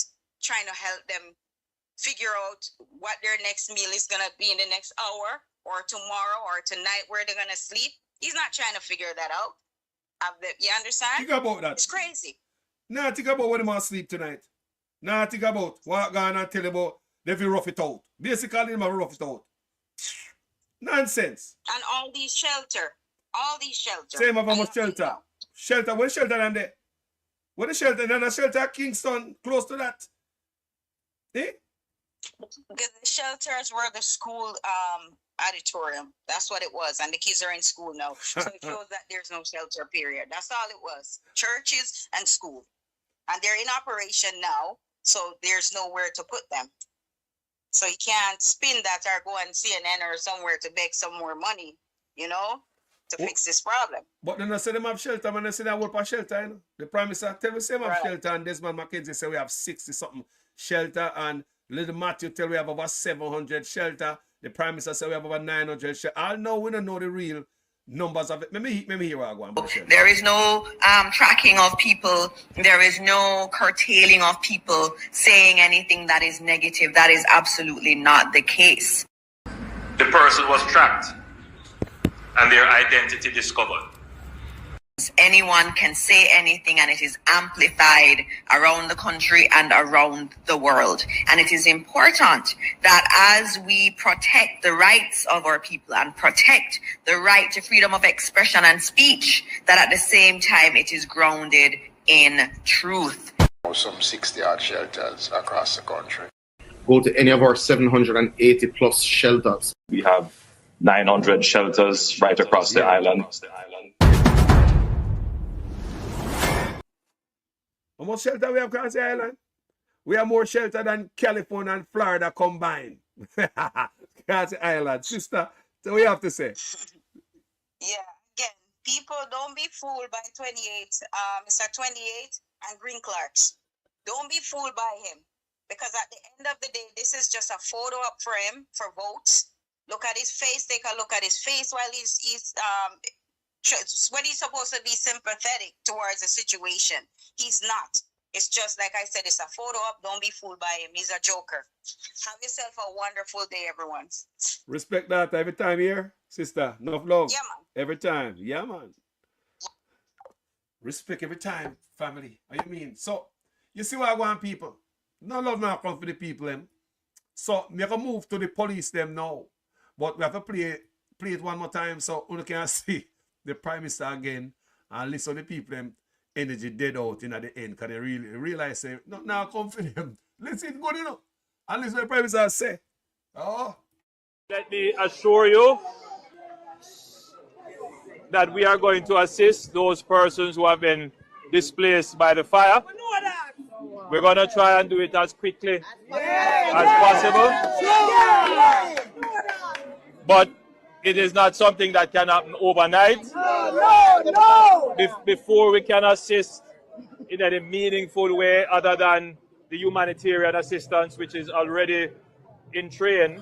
trying to help them figure out what their next meal is gonna be in the next hour or tomorrow or tonight, where they're gonna sleep. He's not trying to figure that out. You understand? Think about that. It's crazy. Nah, think about when they must sleep tonight. Nah, think about what Ghana tell you about they will rough it out. Basically, they will rough it out. Nonsense. And all these shelter. Same of a shelter. Shelter, where's shelter and there? Where the shelter? And a shelter at Kingston, close to that. Eh? The shelters were the school auditorium. That's what it was. And the kids are in school now. So it shows that there's no shelter period. That's all it was. Churches and school. And they're in operation now. So there's nowhere to put them. So you can't spin that or go and CNN or somewhere to beg some more money, to fix this problem. But then I say them have shelter, man. I say that work for shelter, The Prime Minister tell me say have shelter, and Desmond McKenzie say we have 60-something shelter, and Little Matthew tell we have over 700 shelter. The Prime Minister say we have over 900 shelter. I know we don't know the real numbers of it. Let me hear what I want. There is no tracking of people. There is no curtailing of people saying anything that is negative. That is absolutely not the case. The person was tracked and their identity discovered. Anyone can say anything and it is amplified around the country and around the world. And it is important that as we protect the rights of our people and protect the right to freedom of expression and speech, that at the same time it is grounded in truth. Some 60 odd shelters across the country. Go to any of our 780 plus shelters. We have 900 shelters right across the island. How much shelter we have across the island? We have more shelter than California and Florida combined. Across the island. Sister, so we have to say. Yeah, again, people don't be fooled by 28, Mr. 28 and Green Clarks. Don't be fooled by him. Because at the end of the day, this is just a photo up for him for votes. Look at his face, take a look at his face while he's when he's supposed to be sympathetic towards the situation. He's not. It's just like I said, it's a photo up. Don't be fooled by him. He's a joker. Have yourself a wonderful day, everyone. Respect that every time here, sister. Enough love. Yeah, man. Every time. Yeah, man. Respect every time, family. What you mean? So, you see what I want, people? No love now come for the people, them. So, we have to move to the police, them now. But we have to play it one more time so you can see the Prime Minister again and listen to the people, them energy dead out in at the end. Can they really realize, say, not now come for them. Listen, good enough. And listen to the Prime Minister say. Oh. Let me assure you that we are going to assist those persons who have been displaced by the fire. We're going to try and do it as quickly as possible. But it is not something that can happen overnight. Before we can assist in any meaningful way other than the humanitarian assistance, which is already in train,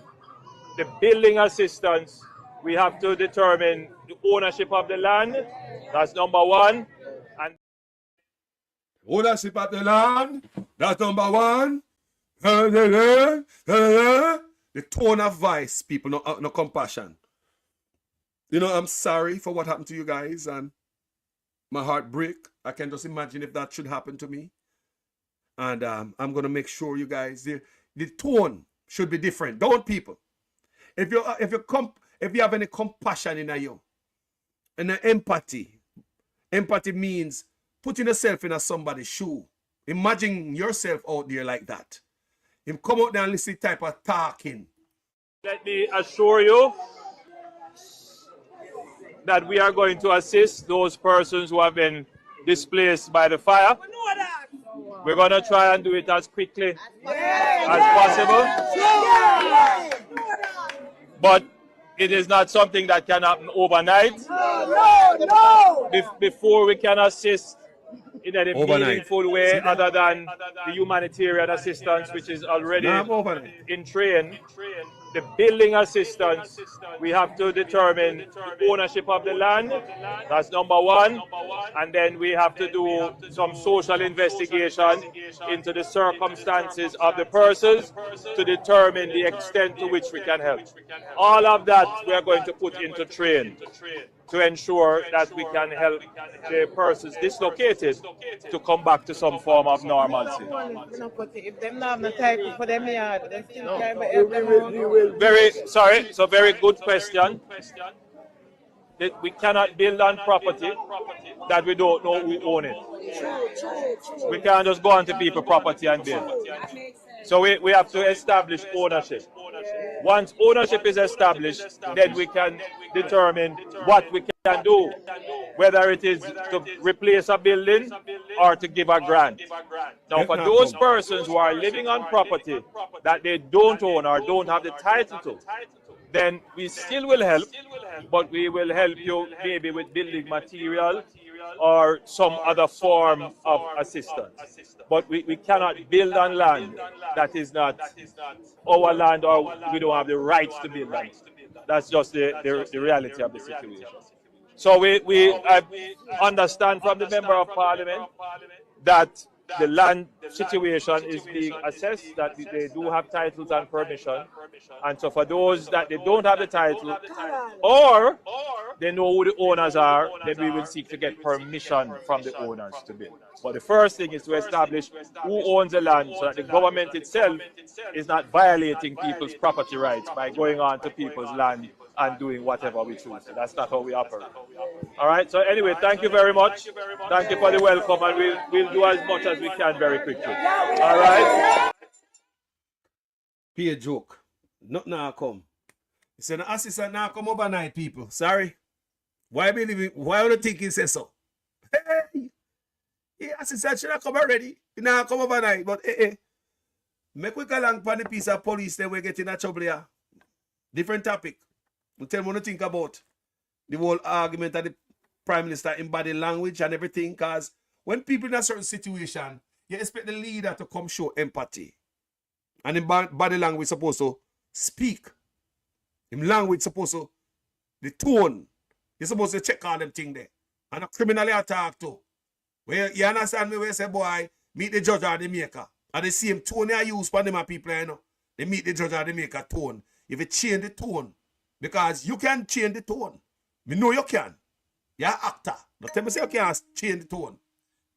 the building assistance, we have to determine the ownership of the land. That's number one. And ownership of the land, that's number one. The tone of voice, people, no compassion. You know, I'm sorry for what happened to you guys, and my heart break. I can just imagine if that should happen to me. And I'm gonna make sure you guys, the tone should be different. Don't people? If you have any compassion in you, and empathy means putting yourself in somebody's shoe. Imagine yourself out there like that. Him come out there and listen type of talking. let me assure you that we are going to assist those persons who have been displaced by the fire. We're going to try and do it as quickly as possible. But it is not something that can happen overnight. Before we can assist in any meaningful way other than the humanitarian assistance, which is already in train, the building assistance, we have to determine the ownership of the land. That's number one. And then we have to do some social investigation into the circumstances of the persons to determine the extent to which we can help. All of that we are going to put into train to ensure that we can help the persons dislocated to come back to some form of normalcy. If them not have no title for them yard, they still can Very good question. We cannot build on property that we don't know who owns it. We can't just go onto people's property and build. So we have to establish ownership. Once ownership is established, then we can determine what we can do, whether it is to replace a building or to give a grant. Now, for those persons who are living on property that they don't own or don't have the title to, then we still will help, but we will help you maybe with building material or some other form of assistance. But we cannot build on land that is not our land, or we don't have the rights to build on. That's just the reality of the situation. So we understand from the Member of Parliament that the land situation is being assessed, that they do have titles and permission. And so for those that they don't have the title, or they know who the owners are, then we will seek to get permission from the owners to build. But the first thing is to establish who owns the land so that the government itself is not violating people's property rights by going on to people's land and doing whatever we choose. So that's not how we operate. All right. So anyway, thank you very much. Thank you for the welcome, and we'll do as much as we can very quickly. All right. Be a joke. Not now come. He said, the assistant now come overnight, people. Sorry. Why believe? Why would you think he says so? Hey, the assistant should have come already. He now come overnight, but make we go along for the piece of police then we get in a trouble here. Different topic. We tell me what to think about the whole argument that the Prime Minister embody language and everything, because when people in a certain situation, you expect the leader to come show empathy. And in body language supposed to speak. In language supposed to, the tone, you're supposed to check all them things there. And a criminally attack too. Where you understand me where you say, boy, meet the judge or the maker. And the same tone I use for them people, you know. They meet the judge or the maker tone. If you change the tone, because you can change the tone. Me know you can. You're an actor. Don't tell me say you can't change the tone.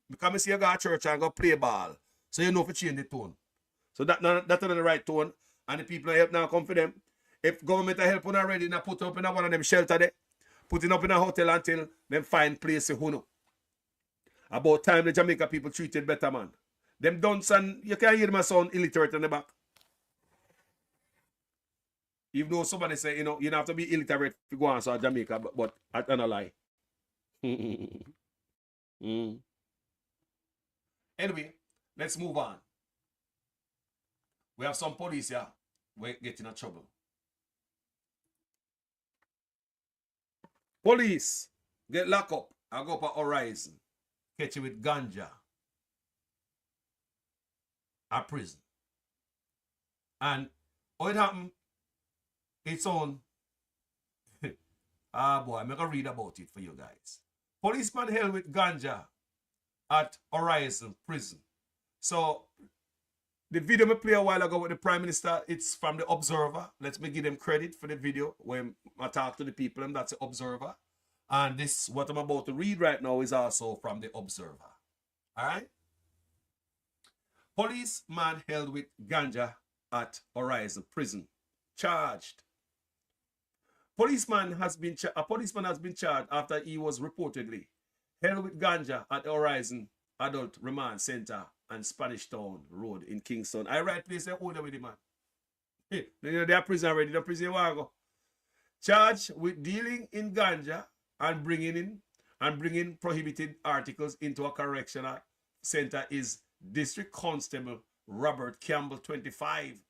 Because I see you go to church and go play ball. So you know if you change the tone. So that's not the right tone. And the people help now come for them. If government help on already, now put up in one of them shelter there. Put it up in a hotel until them find place who know. About time the Jamaica people treated better, man. Them dunce and you can hear them sound illiterate in the back. Even though somebody say, you know, you don't have to be illiterate to go on to Jamaica, but I don't lie. Anyway, let's move on. We have some police here. We're getting in trouble. Police get locked up. I go up at Horizon. Catch you with ganja. At prison. And what happened? It's on. Boy, I'm going to read about it for you guys. Policeman held with ganja at Horizon Prison. So, the video I played a while ago with the Prime Minister, it's from the Observer. Let me give them credit for the video when I talk to the people, and that's the Observer. And this, what I'm about to read right now, is also from the Observer. All right? Policeman held with ganja at Horizon Prison. Charged. A policeman has been charged after he was reportedly held with ganja at Horizon Adult Remand Center and Spanish Town Road in Kingston. I right place they hold with the man. Hey, they are prison already. The prison will go. Charged with dealing in ganja and bringing prohibited articles into a correctional center is District Constable Robert Campbell, 25,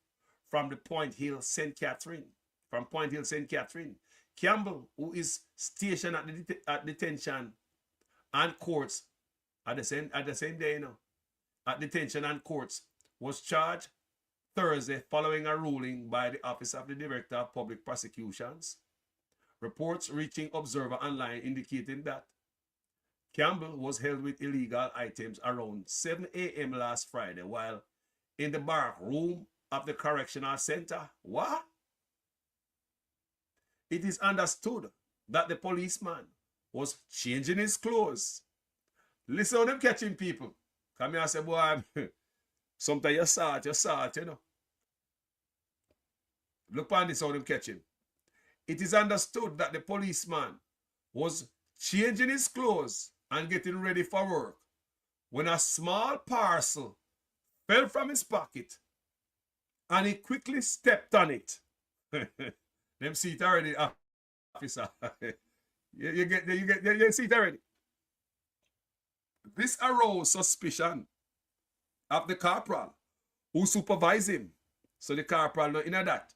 from the Point Hill, St. Catherine. From Point Hill, St. Catherine. Campbell, who is stationed at detention and courts at the same day, you know, at detention and courts, was charged Thursday following a ruling by the Office of the Director of Public Prosecutions. Reports reaching Observer Online indicating that Campbell was held with illegal items around 7 a.m. last Friday while in the back room of the correctional center. What? It is understood that the policeman was changing his clothes. Listen to them catching people. Come here and say, boy, sometimes you saw it, you know. Look on this, how them catching. It is understood that the policeman was changing his clothes and getting ready for work when a small parcel fell from his pocket and he quickly stepped on it. Them see it already, officer. you see it already. This aroused suspicion of the corporal who supervised him. So the corporal not in that.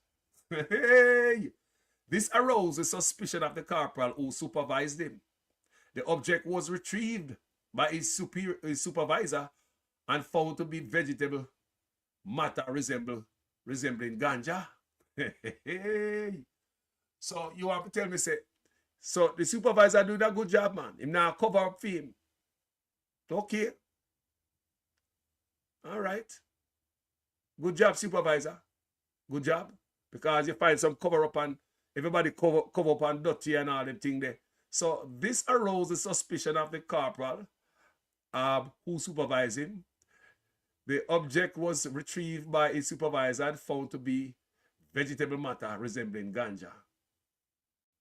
Hey! This aroused the suspicion of the corporal who supervised him. The object was retrieved by his supervisor and found to be vegetable matter resembling ganja. So you have to tell me, say, so the supervisor doing a good job, man. Him now cover up for him. Okay. right. Good job, supervisor. Good job. Because you find some cover up and everybody cover up and dirty and all them thing there. So this arose the suspicion of the corporal who supervised him. The object was retrieved by his supervisor and found to be vegetable matter resembling ganja.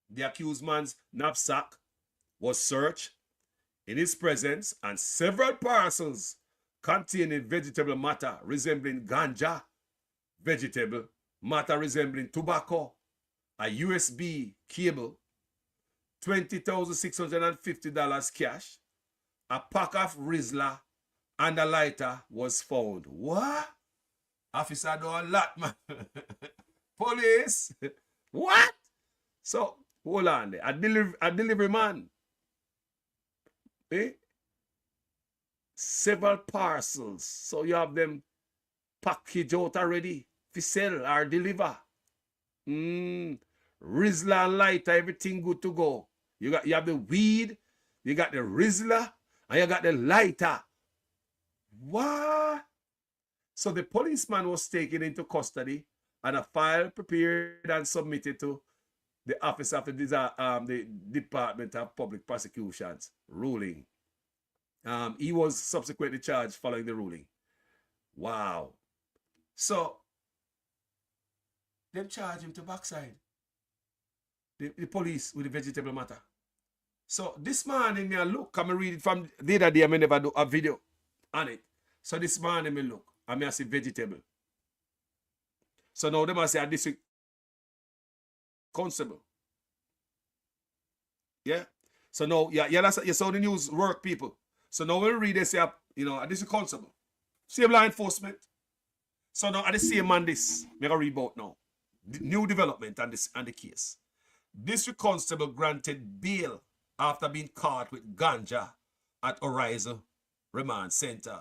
The accused man's knapsack was searched in his presence, and several parcels containing vegetable matter resembling ganja, vegetable matter resembling tobacco, a USB cable, $20,650 cash, a pack of Rizla, and a lighter was found. What? Officer do a lot, man. Police. What? So, hold on there. A delivery man. Eh? Several parcels. So you have them packaged out already to sell or deliver. Rizla and lighter, everything good to go. You have the weed, you got the Rizla, and you got the lighter. What? So the policeman was taken into custody and a file prepared and submitted to the Office of the Department of Public Prosecutions ruling. He was subsequently charged following the ruling. Wow. So, them charge him to backside. The police with the vegetable matter. So, this man in me look, come and read it from the other day, I never do a video on it. So, this man in me look, I may see vegetable. So, now they must say a district constable. Yeah? So, now, you saw the news work, people. So, now when we read this, you know, a district constable. Same law enforcement. So, now, at the same man, this, I'm going to read about now. New development on the case. District constable granted bail after being caught with ganja at Horizon Remand Center.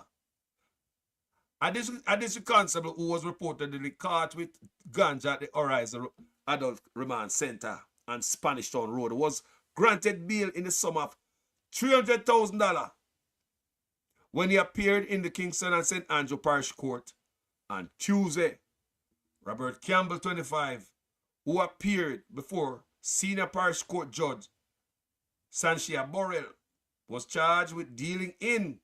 A district constable who was reportedly caught with ganja at the Horizon Adult Remand Center on Spanish Town Road was granted bail in the sum of $300,000 when he appeared in the Kingston and St. Andrew Parish Court on Tuesday. Robert Campbell, 25, who appeared before Senior Parish Court Judge Sanchia Borrell, was charged with dealing in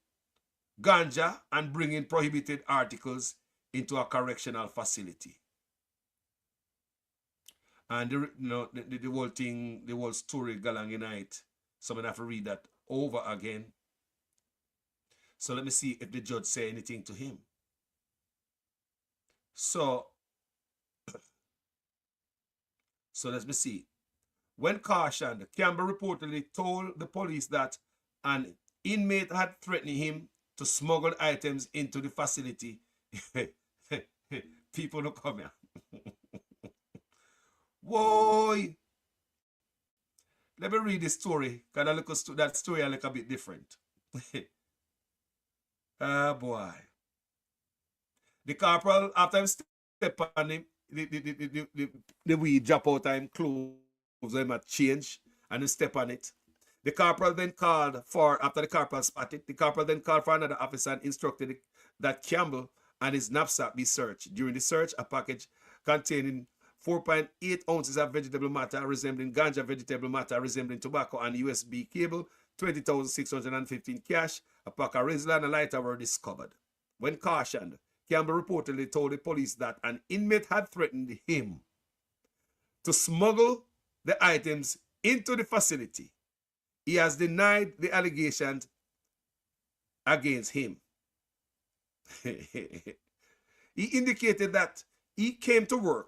ganja and bringing prohibited articles into a correctional facility. And the whole thing, the whole story galang night. So I'm going to have to read that over again. So let me see if the judge say anything to him. So let me see. When cautioned, Campbell reportedly told the police that an inmate had threatened him to smuggle items into the facility. People don't come here. Whoa! Let me read this story, because that story is like a bit different. Ah, boy. The corporal, after him step on him, the weed drop out and clothes them at change and he step on it. The corporal then called for, after the corporal spotted, the corporal then called for another officer and instructed that Campbell and his knapsack be searched. During the search, a package containing 4.8 ounces of vegetable matter resembling ganja, vegetable matter resembling tobacco, and USB cable, 20,615 cash, a pack of Rizla and a lighter were discovered. When cautioned, Campbell reportedly told the police that an inmate had threatened him to smuggle the items into the facility. He has denied the allegations against him. He indicated that he came to work,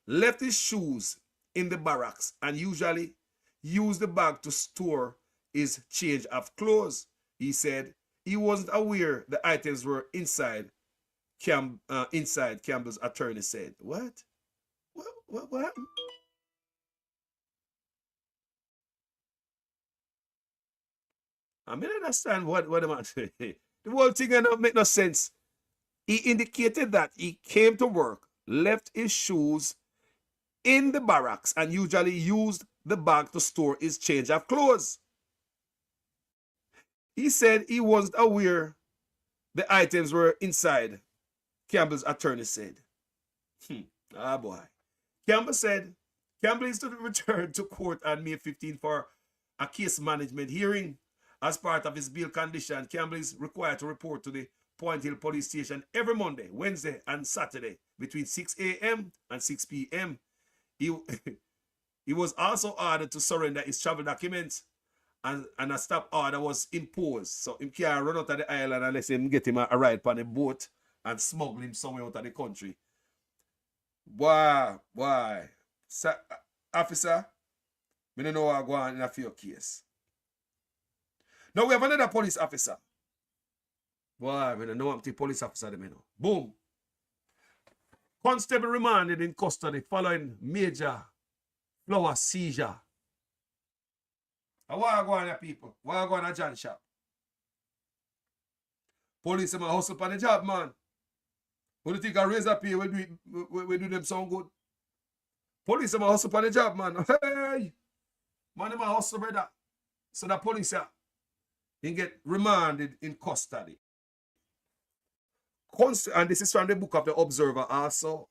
left his shoes in the barracks, and usually used the bag to store his change of clothes. He said he wasn't aware the items were inside. Campbell's attorney said. What happened? I mean, I understand what the man said. The whole thing don't make no sense. He indicated that he came to work, left his shoes in the barracks, and usually used the bag to store his change of clothes. He said he wasn't aware the items were inside, Campbell's attorney said. Ah, boy. Campbell said Campbell is to return to court on May 15 for a case management hearing. As part of his bail condition, Campbell is required to report to the Point Hill Police Station every Monday, Wednesday, and Saturday between 6 a.m. and 6 p.m. He was also ordered to surrender his travel documents, and a stop order was imposed. So he can't run out of the island unless him get him a ride on a boat and smuggle him somewhere out of the country. Why? Sir, officer, I don't know what go on in a few case. Now we have another police officer. Boy, I don't know what the police officer them know. Boom. Constable remanded in custody following major flower seizure. Why go on, people? Why go on a John shop? Police them hustle on the job, man. What do you think a razor pay we do them sound good? Police them hustle on the job, man. Hey! Man, them hustle, brother. So the police he get remanded in custody. And this is from the book of the Observer also.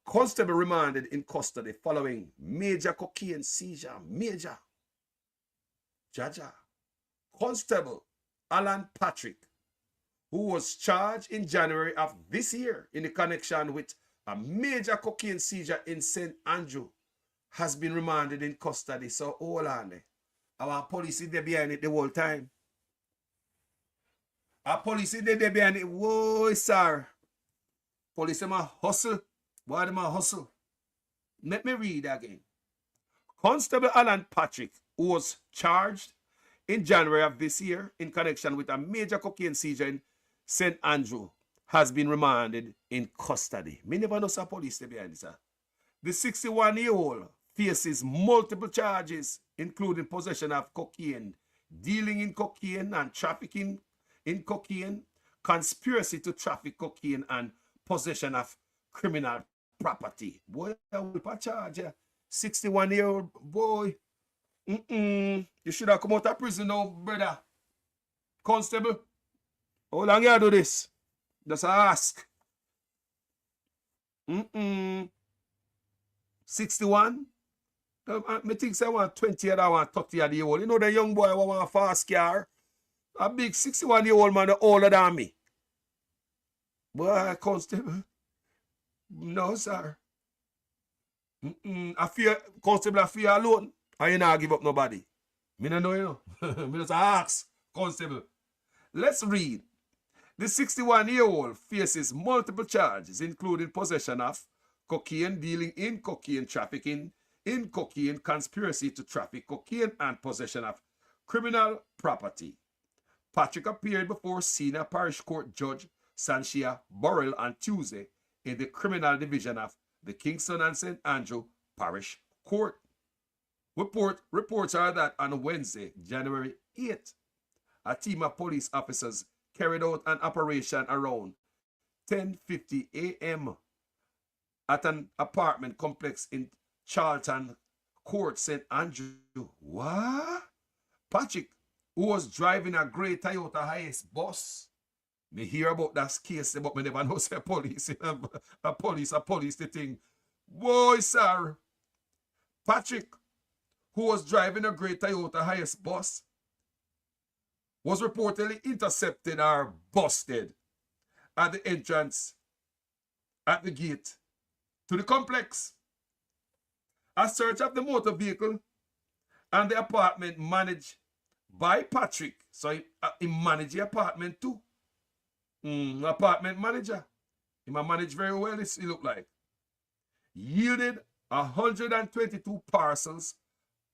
Constable remanded in custody following major cocaine seizure. Major. Jaja. Constable Alan Patrick, who was charged in January of this year in the connection with a major cocaine seizure in St. Andrew, has been remanded in custody. So hold on there. Our police is there behind it the whole time. Our police is there behind it. Whoa, sir. Police them a hustle. Why them a hustle? Let me read again. Constable Alan Patrick, who was charged in January of this year in connection with a major cocaine seizure in St. Andrew, has been remanded in custody. Me never know some police there behind this. The 61-year-old faces multiple charges, including possession of cocaine, dealing in cocaine and trafficking in cocaine, conspiracy to traffic cocaine, and possession of criminal property. Boy, I will charge you. 61-year-old boy. You should have come out of prison now, brother. Constable, how long you do this? Just ask. 61? I think I want 20 and I want 30 year old. You know the young boy want a fast car. A big 61-year-old man older than me. Boy, constable. No, sir. I fear, constable, I fear alone. I ain't not give up nobody. Me no know, you know. Me just ask, constable. Let's read. The 61-year-old faces multiple charges, including possession of cocaine, dealing in cocaine, trafficking in cocaine, conspiracy to traffic cocaine, and possession of criminal property. Patrick appeared before Senior Parish Court Judge Sanchia Burrell on Tuesday in the criminal division of the Kingston and St. Andrew Parish Court. Reports are that on Wednesday, January 8th, a team of police officers carried out an operation around 10:50 a.m. at an apartment complex in Charlton Court, St. Andrew. What? Patrick, who was driving a grey Toyota Hiace bus. Me hear about that case, but me never know say police. A police the thing. Boy, sir. Patrick, who was driving a grey Toyota Hiace bus, was reportedly intercepted or busted at the entrance at the gate to the complex. A search of the motor vehicle and the apartment managed by Patrick. So he managed the apartment too. Apartment manager. He managed very well, it looked like. Yielded 122 parcels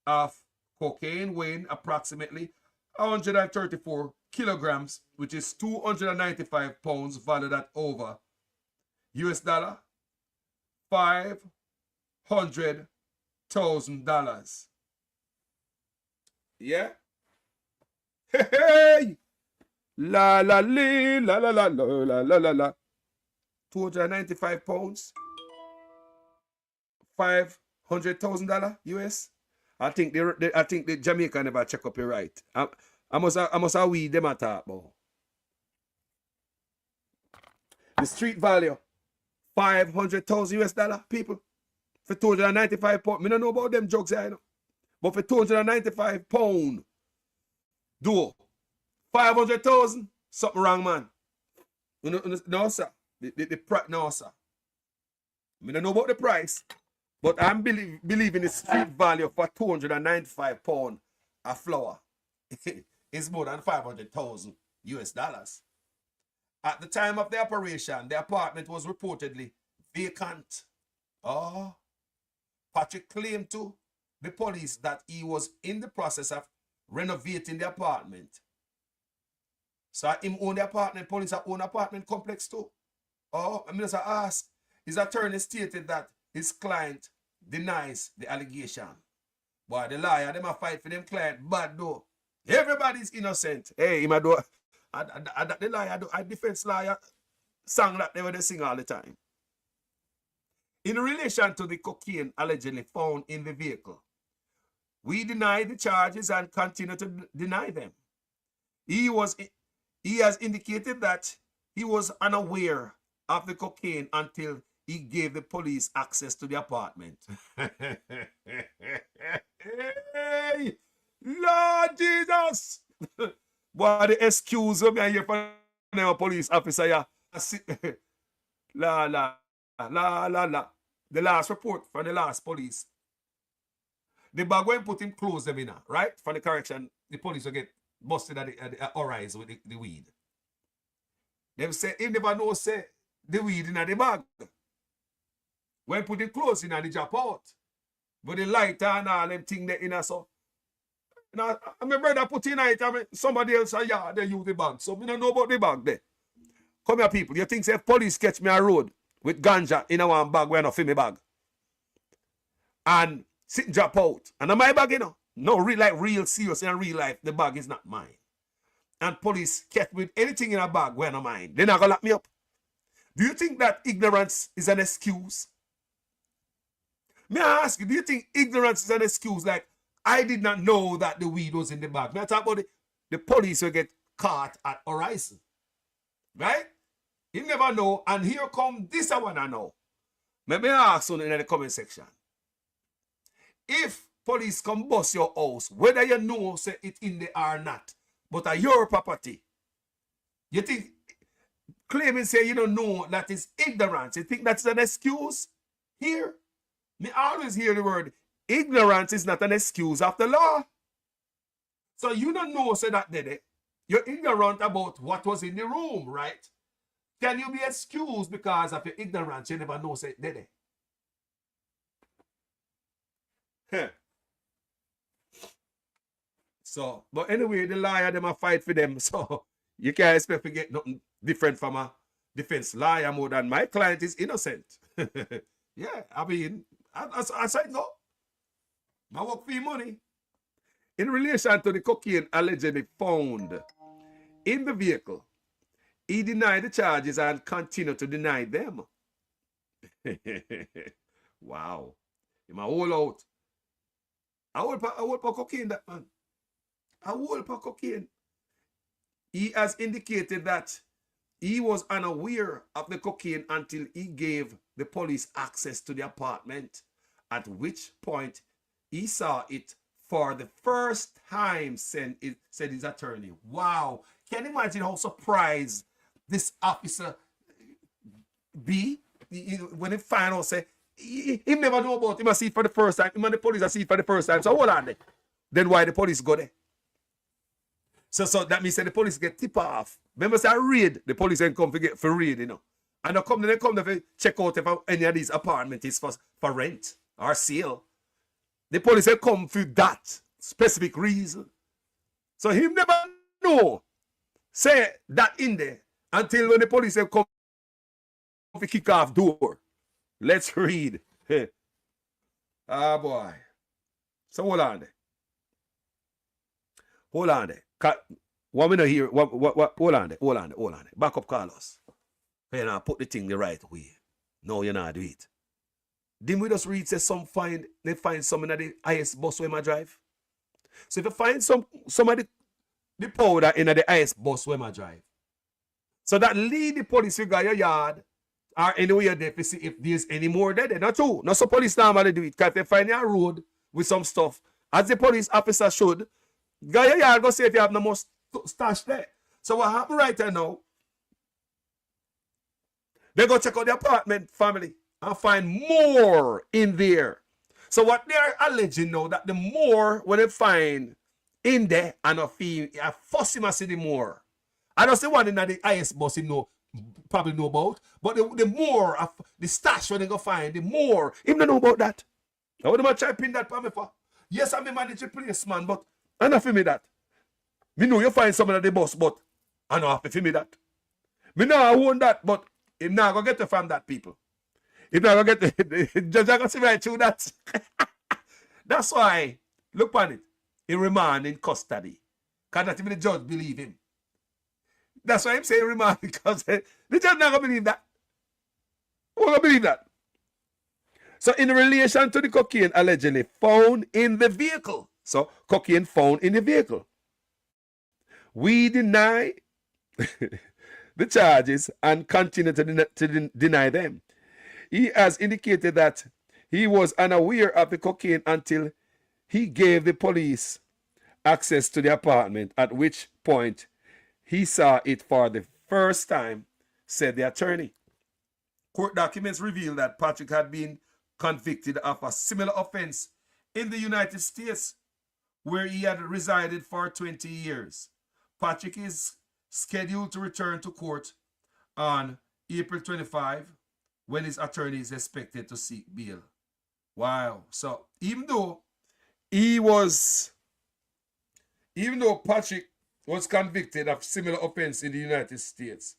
of cocaine weighing approximately 134 kilograms, which is 295 pounds, valued at over US dollar $500,000. Yeah? Hey! La la li, la la la la la la la la. 295 pounds. $500,000 US. I think the Jamaica never check up your right. I must have weed them at talk about. The street value, 500,000 US dollar, people. For 295 pounds. I don't know about them drugs, I know. But for 295 pounds, do 500,000, something wrong, man. No, sir. The price, no, sir. I don't know about the price, but I'm believing the street value for 295 pounds of flour is more than 500,000 US dollars. At the time of the operation, the apartment was reportedly vacant. Oh, Patrick claimed to the police that he was in the process of renovating the apartment. So him own the apartment, police own apartment complex too. Oh, I mean, as I asked, his attorney stated that his client denies the allegation. But the lawyer, them a fight for them client bad though. Everybody's innocent. Hey, him a do, the lawyer, a defense lawyer song that they were sing all the time. In relation to the cocaine allegedly found in the vehicle, we deny the charges and continue to deny them. He has indicated that he was unaware of the cocaine until he gave the police access to the apartment. Hey, Lord Jesus! Boy, the excuse of me here for the police officer, yeah. La. The last report from the last police. The bag when put him close them in, right? For the correction, the police will get busted at the horizon with the weed. Them say, he never know, say, the weed in the bag. When put it close in, the drop out. But the lighter and all them thing there in, so. Now, my brother put in it, somebody else, yeah, they use the bag. So, I don't know about the bag there. Come here, people. You think, say, if police catch me on road with ganja in a one bag, where not in my bag, and sit and drop out, and in my bag, you know, no, real serious in real life, the bag is not mine. And police catch me with anything in a bag where not mine, they're not going to lock me up. Do you think that ignorance is an excuse? May I ask you, do you think ignorance is an excuse? Like, I did not know that the weed was in the bag. May I talk about the police will get caught at Horizon. Right? You never know. And here come this I want to know. Maybe I ask you in the comment section. If police come bust your house, whether you know say it in there or not, but are your property, you think claiming say you don't know that is ignorance, you think that's an excuse? Here, me always hear the word ignorance is not an excuse of the law. So you don't know say that did it. You're ignorant about what was in the room, right? Can you be excused because of your ignorance? You never know say it did it. So, but anyway, the lawyer, them a fight for them. So, you can't expect to get nothing different from a defense lawyer more than my client is innocent. Yeah, I mean, as I go, I work for your money. In relation to the cocaine allegedly found in the vehicle, he denied the charges and continued to deny them. Wow. In my whole out. I hold for cocaine, that man. I hold for cocaine. He has indicated that he was unaware of the cocaine until he gave the police access to the apartment, at which point he saw it for the first time, said his attorney. Wow. Can you imagine how surprised this officer be when he find out, say, he never know about it. He must see it for the first time. Him and the police see it for the first time. So hold on there. Then why the police go there? So that means that the police get tip off. Remember say I raid, the police ain't come for raid, you know. And they come to check out if any of these apartments is for rent or sale. The police ain't come for that specific reason. So him never know say that in there until when the police have come to kick off door. Let's read. Ah, boy. So hold on there. Hold on there. What we know here, hold on there. Back up, Carlos. You know, put the thing the right way. No, you're not do it. Didn't we just read, say, they find some in the highest bus where I drive? So if you find some of the powder in the highest bus where I drive, So that lead the police figure your yard or anywhere there to see if there's any more there. They're not true. Not so police normally do it. Because if they find your road with some stuff, as the police officer should, go your yard, go see if you have no more stash there. So what happened right now, they go check out the apartment family and find more in there. So what they're alleging now, that the more when they find in there and a fee, a fussy must see the more. I don't say one in the highest boss him know, probably know about, but the more of the stash when they go find, the more him don't know about that. I want to try to pin that for me for. Yes, I'm a manager policeman, but I not for me that. Me know you find someone at the boss, but I know have to me that. Me know I want that, but him not gonna get it from that people. Him not gonna get the judge gonna see right through that. That's why, look on it, he remand in custody. Because not even the judge believe him. That's why I'm saying remand, because the judge not gonna believe that. Who gonna believe that? So in relation to the cocaine allegedly found in the vehicle. So cocaine found in the vehicle. We deny the charges and continue to deny them. He has indicated that he was unaware of the cocaine until he gave the police access to the apartment, at which point he saw it for the first time, said the attorney. Court documents reveal that Patrick had been convicted of a similar offense in the United States, where he had resided for 20 years. Patrick is scheduled to return to court on April 25, when his attorney is expected to seek bail. Wow. So even though Patrick was convicted of similar offense in the United States,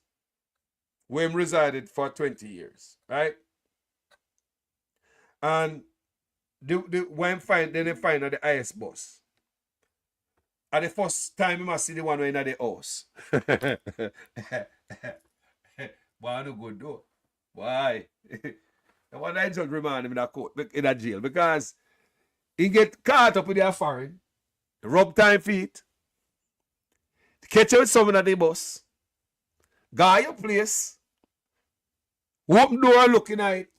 where he resided for 20 years, right? And when they find at the highest boss. At the first time, you must see the one in the house. Why no good though? Why? Why I just remand him in a court, in a jail? Because he get caught up with their foreign, rub time feet, catch you with someone at the bus, go your place, open door looking at it,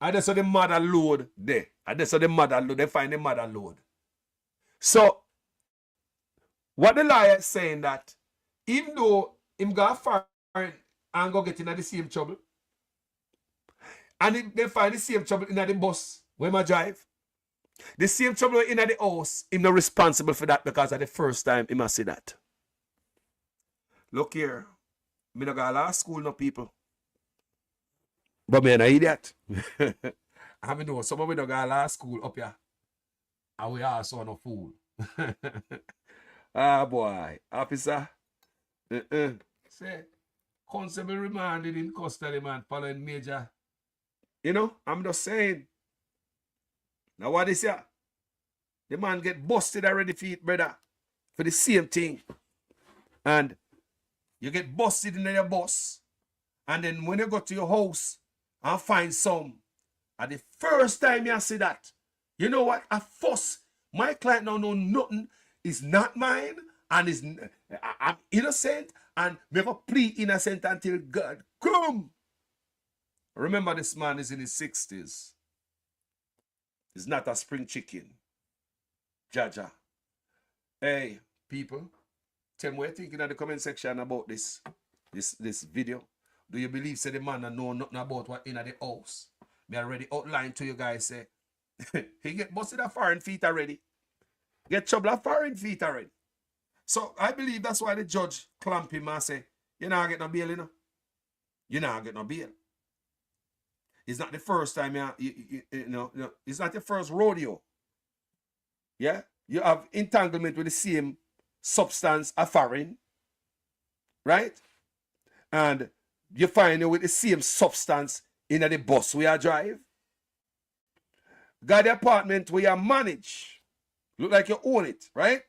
and that's how the mother load there. And that's how the mother load, they find the mother load. So, what the lawyer is saying that, even though him go foreign and go get in the same trouble, and they find the same trouble in the bus when I drive, the same trouble in the house, him not responsible for that because of the first time he must see that. Look here, me not go to law school, no people. But me an idiot. I mean, know some of me don't go to law school up here. And we also no fool. Ah, boy. Officer. Say, constable remanded in custody, man, following major. You know, I'm just saying. Now what is here? The man get busted already for it, brother. For the same thing. And you get busted in your bus. And then when you go to your house and find some, and the first time you see that, you know what? A fuss. My client don't know nothing. It's not mine. And I'm innocent. And make a plea innocent until God come. Remember, this man is in his 60s. He's not a spring chicken. Jaja. Hey, people. Tell me what you think in the comment section about this video. Do you believe say the man know nothing about what in the house? Me already outlined to you guys say he get busted at foreign feet already. Get trouble at foreign feet already. So I believe that's why the judge clamp him and say, you not get no bail, you know. You not get no bail. It's not the first time you know, it's not the first rodeo. Yeah? You have entanglement with the same substance a foreign. Right? And you find it with the same substance in the bus where you drive. Got the apartment where you manage. Look like you own it, right?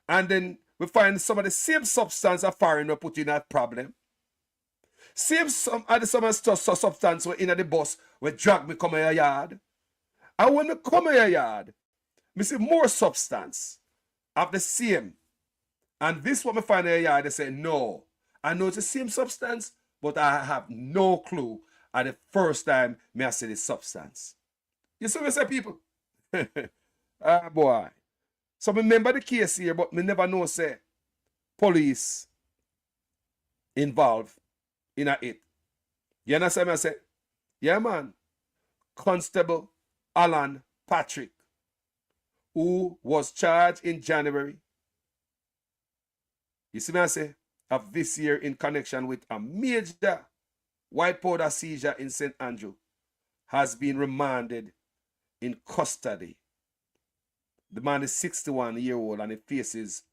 And then we find some of the same substance a foreign will put in that problem. Same some substance were in the bus where drag me come in your yard. And when me come in your yard, me see more substance of the same. And this what me find in your yard, they say, no, I know it's the same substance, but I have no clue at the first time me I see the substance. You see what I say, people? Ah, boy. So me remember the case here, but me never know say police involved in it. You understand me I say? Yeah, man. Constable Alan Patrick, who was charged in January, you see me I say, of this year in connection with a major white powder seizure in St. Andrew, has been remanded in custody. The man is 61-year-old and he faces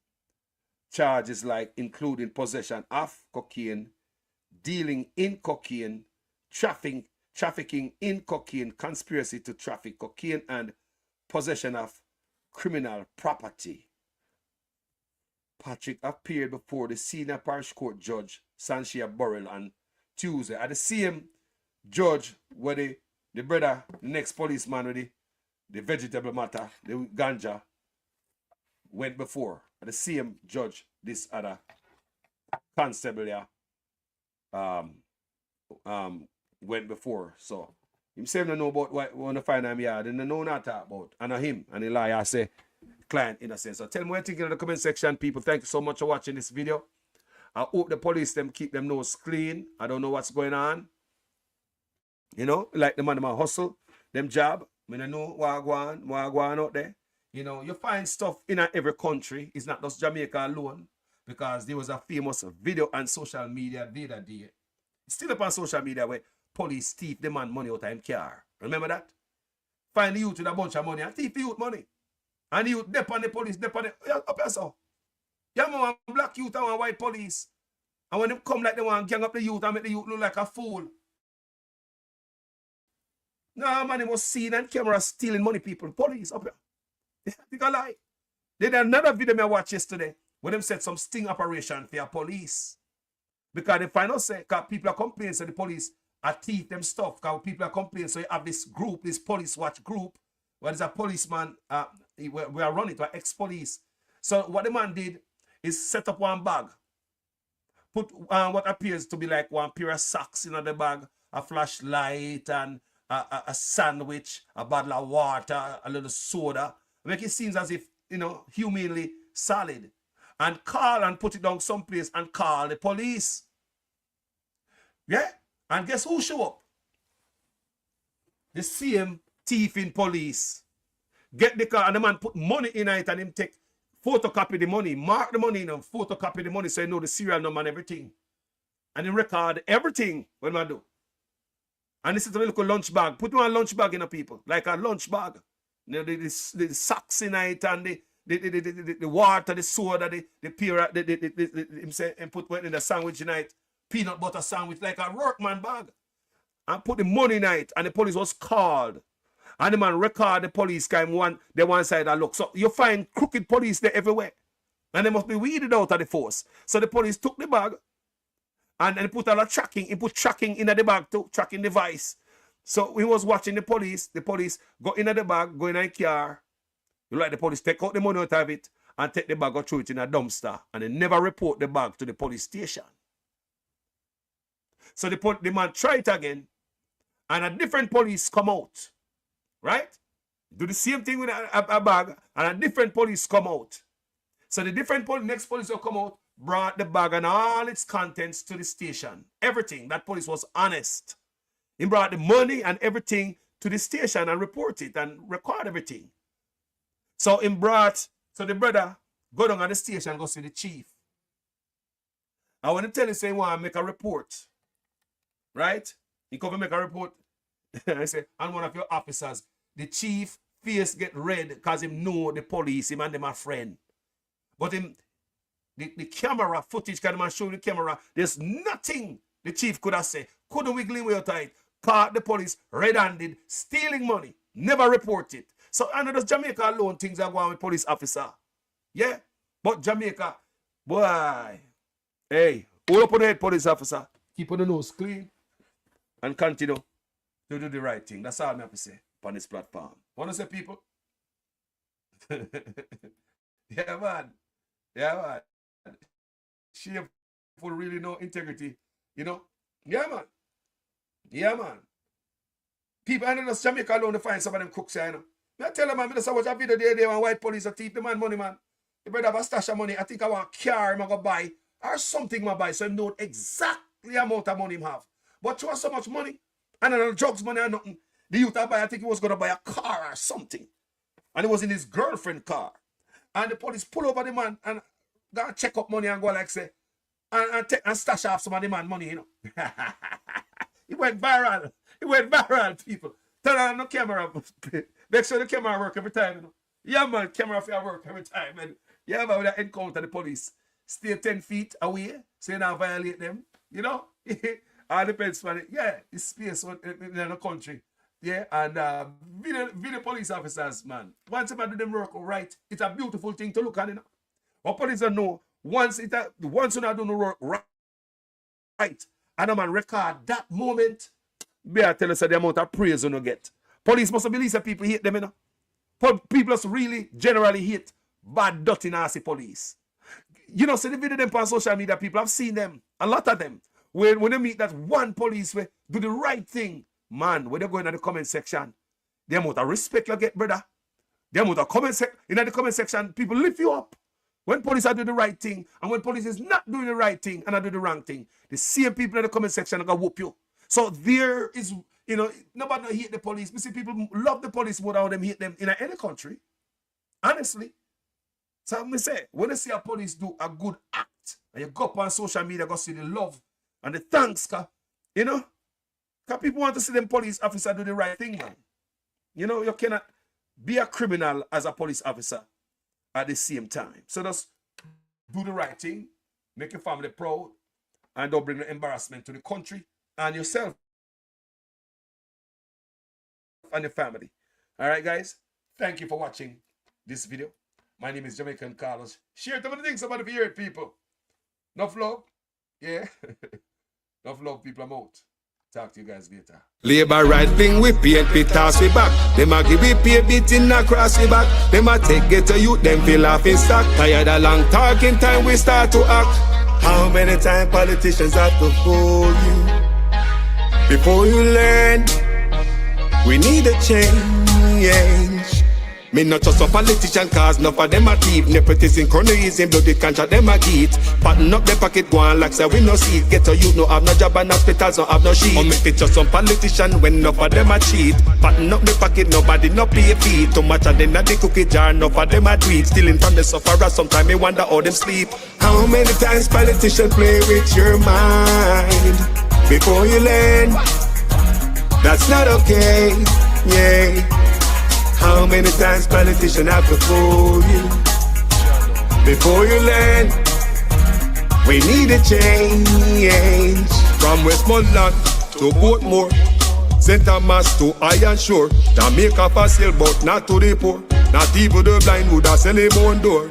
charges like including possession of cocaine, dealing in cocaine, trafficking in cocaine, conspiracy to traffic cocaine, and possession of criminal property. Patrick appeared before the senior parish court judge, Sanshia Burrell, on Tuesday. At the same judge where the brother, the next policeman with the vegetable matter, the ganja, went before. At the same judge, this other constable here, went before. So him say him know about what want to find him yard, and they know not talk about. And him and the lawyer say client innocent. So tell me what you think in the comment section, people. Thank you so much for watching this video. I hope the police them keep them nose clean. I don't know what's going on. You know, like the man them hustle, them job. I mean, I know what go on out there. You know, you find stuff in every country. It's not just Jamaica alone. Because there was a famous video on social media the other day. Still up on social media where police thief the man money out of him car. Remember that? Find the youth with a bunch of money and thief the youth money. And the youth dep on the police, dep on the... Up here, so. Yeah, man, one black youth and one white police. And when they come like they want to gang up the youth and make the youth look like a fool. Nah, man, he was seen on camera stealing money, people. Police, up here. They think I lie. They did another video I watched yesterday where them said some sting operation for your police. Because they find out, say, because people are complaining, so the police are thief them stuff. Because people are complaining, so you have this group, this police watch group, where there's a policeman, we are running to an ex-police. So what the man did is set up one bag, put what appears to be like one pair of socks in the bag, a flashlight, and a sandwich, a bottle of water, a little soda. Make it seem as if, you know, humanly solid. And call and put it down someplace and call the police. Yeah? And guess who show up? The same thief in police. Get the car and the man put money in it and him take, photocopy the money, mark the money in and photocopy the money so you know the serial number and everything. And he record everything what man do. And this is a little lunch bag. Put one lunch bag in a people. Like a lunch bag. You know, the socks in it and the water, the soda, the pure, him say, and put one in the sandwich night, peanut butter sandwich, like a workman bag. And put the money in it, and the police was called. And the man record the police came one side and look. So you find crooked police there everywhere. And they must be weeded out of the force. So the police took the bag, and they put a lot of tracking. He put tracking in the bag too, tracking device. So he was watching the police go in the bag, go in a car. You like the police take out the money out of it and take the bag or throw it in a dumpster. And they never report the bag to the police station. So the man tried it again. And a different police come out. Right? Do the same thing with a bag. And a different police come out. So the different next police will come out, brought the bag and all its contents to the station. Everything. That police was honest. He brought the money and everything to the station and report it and record everything. So the brother go down at the station and go see the chief. I want to tell him, say, he want to make a report. Right? He come and make a report. I say, and one of your officers, the chief face get red because him know the police, him and them are friend. But him, the camera footage, can man show the camera, there's nothing the chief could have said. Couldn't wiggle way out of it. Caught the police red-handed, stealing money, never reported. So I know just Jamaica alone things are going with police officer. Yeah? But Jamaica, boy, hey, hold up on the head, police officer. Keep on the nose clean and continue to do the right thing. That's all I have to say on this platform. Want to say, people? Yeah, man. Yeah, man. Shame for really no integrity, you know. Yeah, man. Yeah, man. People, I don't know, Jamaica alone to find some of them crooks here, you know. I tell them, man, I just watch a video the other day when white police are thief the man money, man. The brother have a stash of money. I think I want a car I'm going to buy or something I buy so him know exactly the amount of money him have. But to have so much money and then drugs money and nothing, the youth I buy, I think he was going to buy a car or something. And it was in his girlfriend car. And the police pull over the man and go and check up money and go like say, and stash off some of the man money, you know. It went viral. It went viral, people. Turn on no camera. Make sure the camera work every time, you know. Yeah, man, camera for work every time. And yeah, man, when I encounter the police, stay 10 feet away so you don't violate them, you know. All depends on it. Yeah, it's space in the country. Yeah, and video police officers, man. Once you do them work right, it's a beautiful thing to look at, you know. But police don't know, once you don't do the work right, and a man record that moment, be I tell us the amount of praise you get. Police must believe that people hate them, you know. People just really generally hate bad, dirty, nasty police. You know, so the video them on social media, people have seen them, a lot of them. When they meet that one police way, do the right thing, man, when they go in the comment section, the amount of respect you get, brother. The amount of in the comment section, people lift you up. When police are doing the right thing, and when police is not doing the right thing and are doing the wrong thing, the same people in the comment section are going to whoop you. So there is, you know, nobody hate the police. We see people love the police more than them hate them in any country. Honestly. So I'm going to say, when you see a police do a good act, and you go up on social media, go see the love and the thanks, you know, because people want to see them police officer do the right thing, man. You know, you cannot be a criminal as a police officer at the same time. So just do the right thing, make your family proud, and don't bring the embarrassment to the country and yourself and your family. All right, guys? Thank you for watching this video. My name is Jamaican Carlos. Share it with the things about the hear it, people. Enough love? Yeah. Enough love, people. I'm out. Talk to you guys later. Labor right thing we PNP toss we back. Them a give we pay beating across we back. Them a take get to youth, them feel off in stock. Tired of long talking time we start to act. How many times politicians have to fool you before you learn? We need a change. Me not just a politician cause enough of them a thief. Nepotism, cronyism, bloody contract them a get. Pattern up the pocket go on like say we no see it. Get to youth no have no job and hospitals no have no sheet. Or make it just some politician when enough of them a cheat. Pattern up the pocket nobody no pay fee. Too much of them at the cookie jar enough of them a tweet. Stealing from the sufferer sometimes me wonder how them sleep. How many times politicians play with your mind before you learn? That's not okay, yeah. How many times politicians have to fool you before you learn? We need a change. From Westmoreland to Portmore, St. Thomas to Iron Shore, Jamaica for sale but not to the poor. Not even the blind would have sell him on door.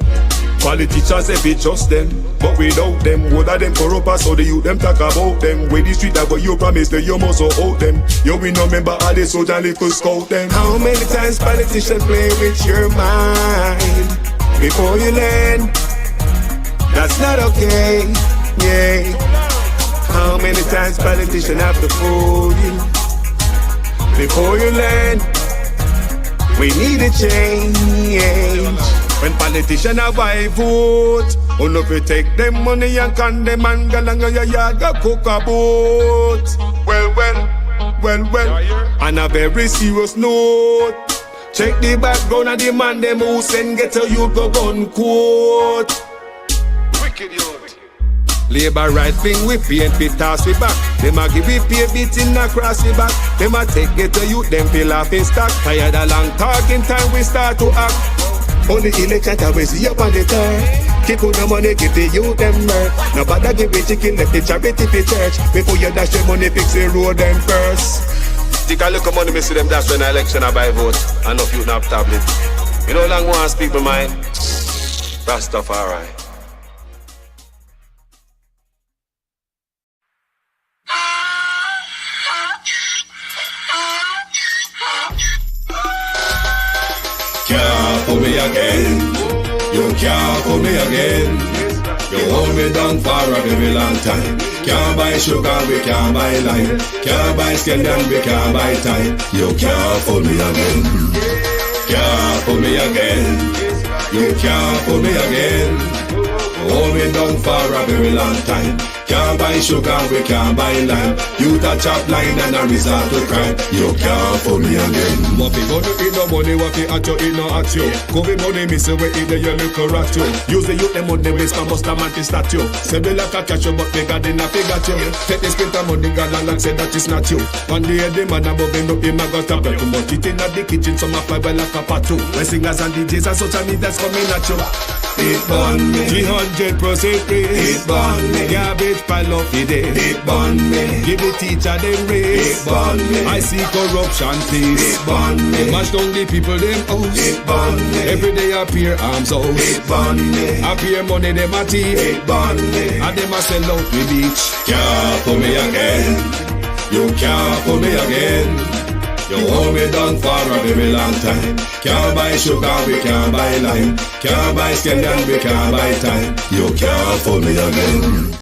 Politicians if it's just them, but without them, what are them corrupt? So the youth them talk about them. With the street that what you promise that you must hold them. You we no member of the soldier little scout them. How many times politicians play with your mind before you learn? That's not okay, yeah. How many times politicians have to fool you before you learn? We need a change. When politicians have I vote, only if you take them money and condemn and go along your yard go cook a boat. Well, on a very serious note, check the background of the man them who send get a youth go gun quote. Wicked youth. Labor right thing we PNP toss we back. Them a give we pay beating across we back. Them a take get to youth, them feel off in stock. Tired of long talking time we start to act. On the election time we see up on the turn. Keep on the money, give the youth them work. Nobody give it chicken, left the charity for church. Before you dash the money, fix the road them first. Take a look at money, me see them dash when the election I buy vote. And no youth not tablet. You know long ones people mind. Rastafari. Can't fool me again. You can't fool me again. You hold me down for a very long time. Can't buy sugar, we can't buy lime. Can't buy scallion, we can't buy time. You can't fool me again. Can't fool me again. You can't fool me again. Hold me down for a very long time. Can't buy sugar, we can't buy lime. You touch up line and a resort to crime. You can't fool me again. What fi gonna eat no money, what fi at you, eat no at you. COVID money, me say we eat the your little rat you. Use the youth, them money, waste my bust a man to statue. Say me like a catch you, but bigger than a figure you. Take the spit of money, girl, and say that it's not you. One day the man above him up, him a got a belt. Too much it in the kitchen, some a fly well like a pot too. When singers and DJs and social media's coming at you. It burn me. 300% raise. It burn me. Garbage pile up the day. It burn me. Give the teacher them raise. It burn me. I see corruption please. It burn me. They mash down the people them house. It burn me. Every day appear arms out. It burn me. Appear money them a thief. It burn me. And them a sell out the beach. Can't fool me again. You can't fool me again. You hold me down for a very long time. Can't buy sugar, we can't buy lime. Can't buy scallion, we can't buy time. You can't fool me again.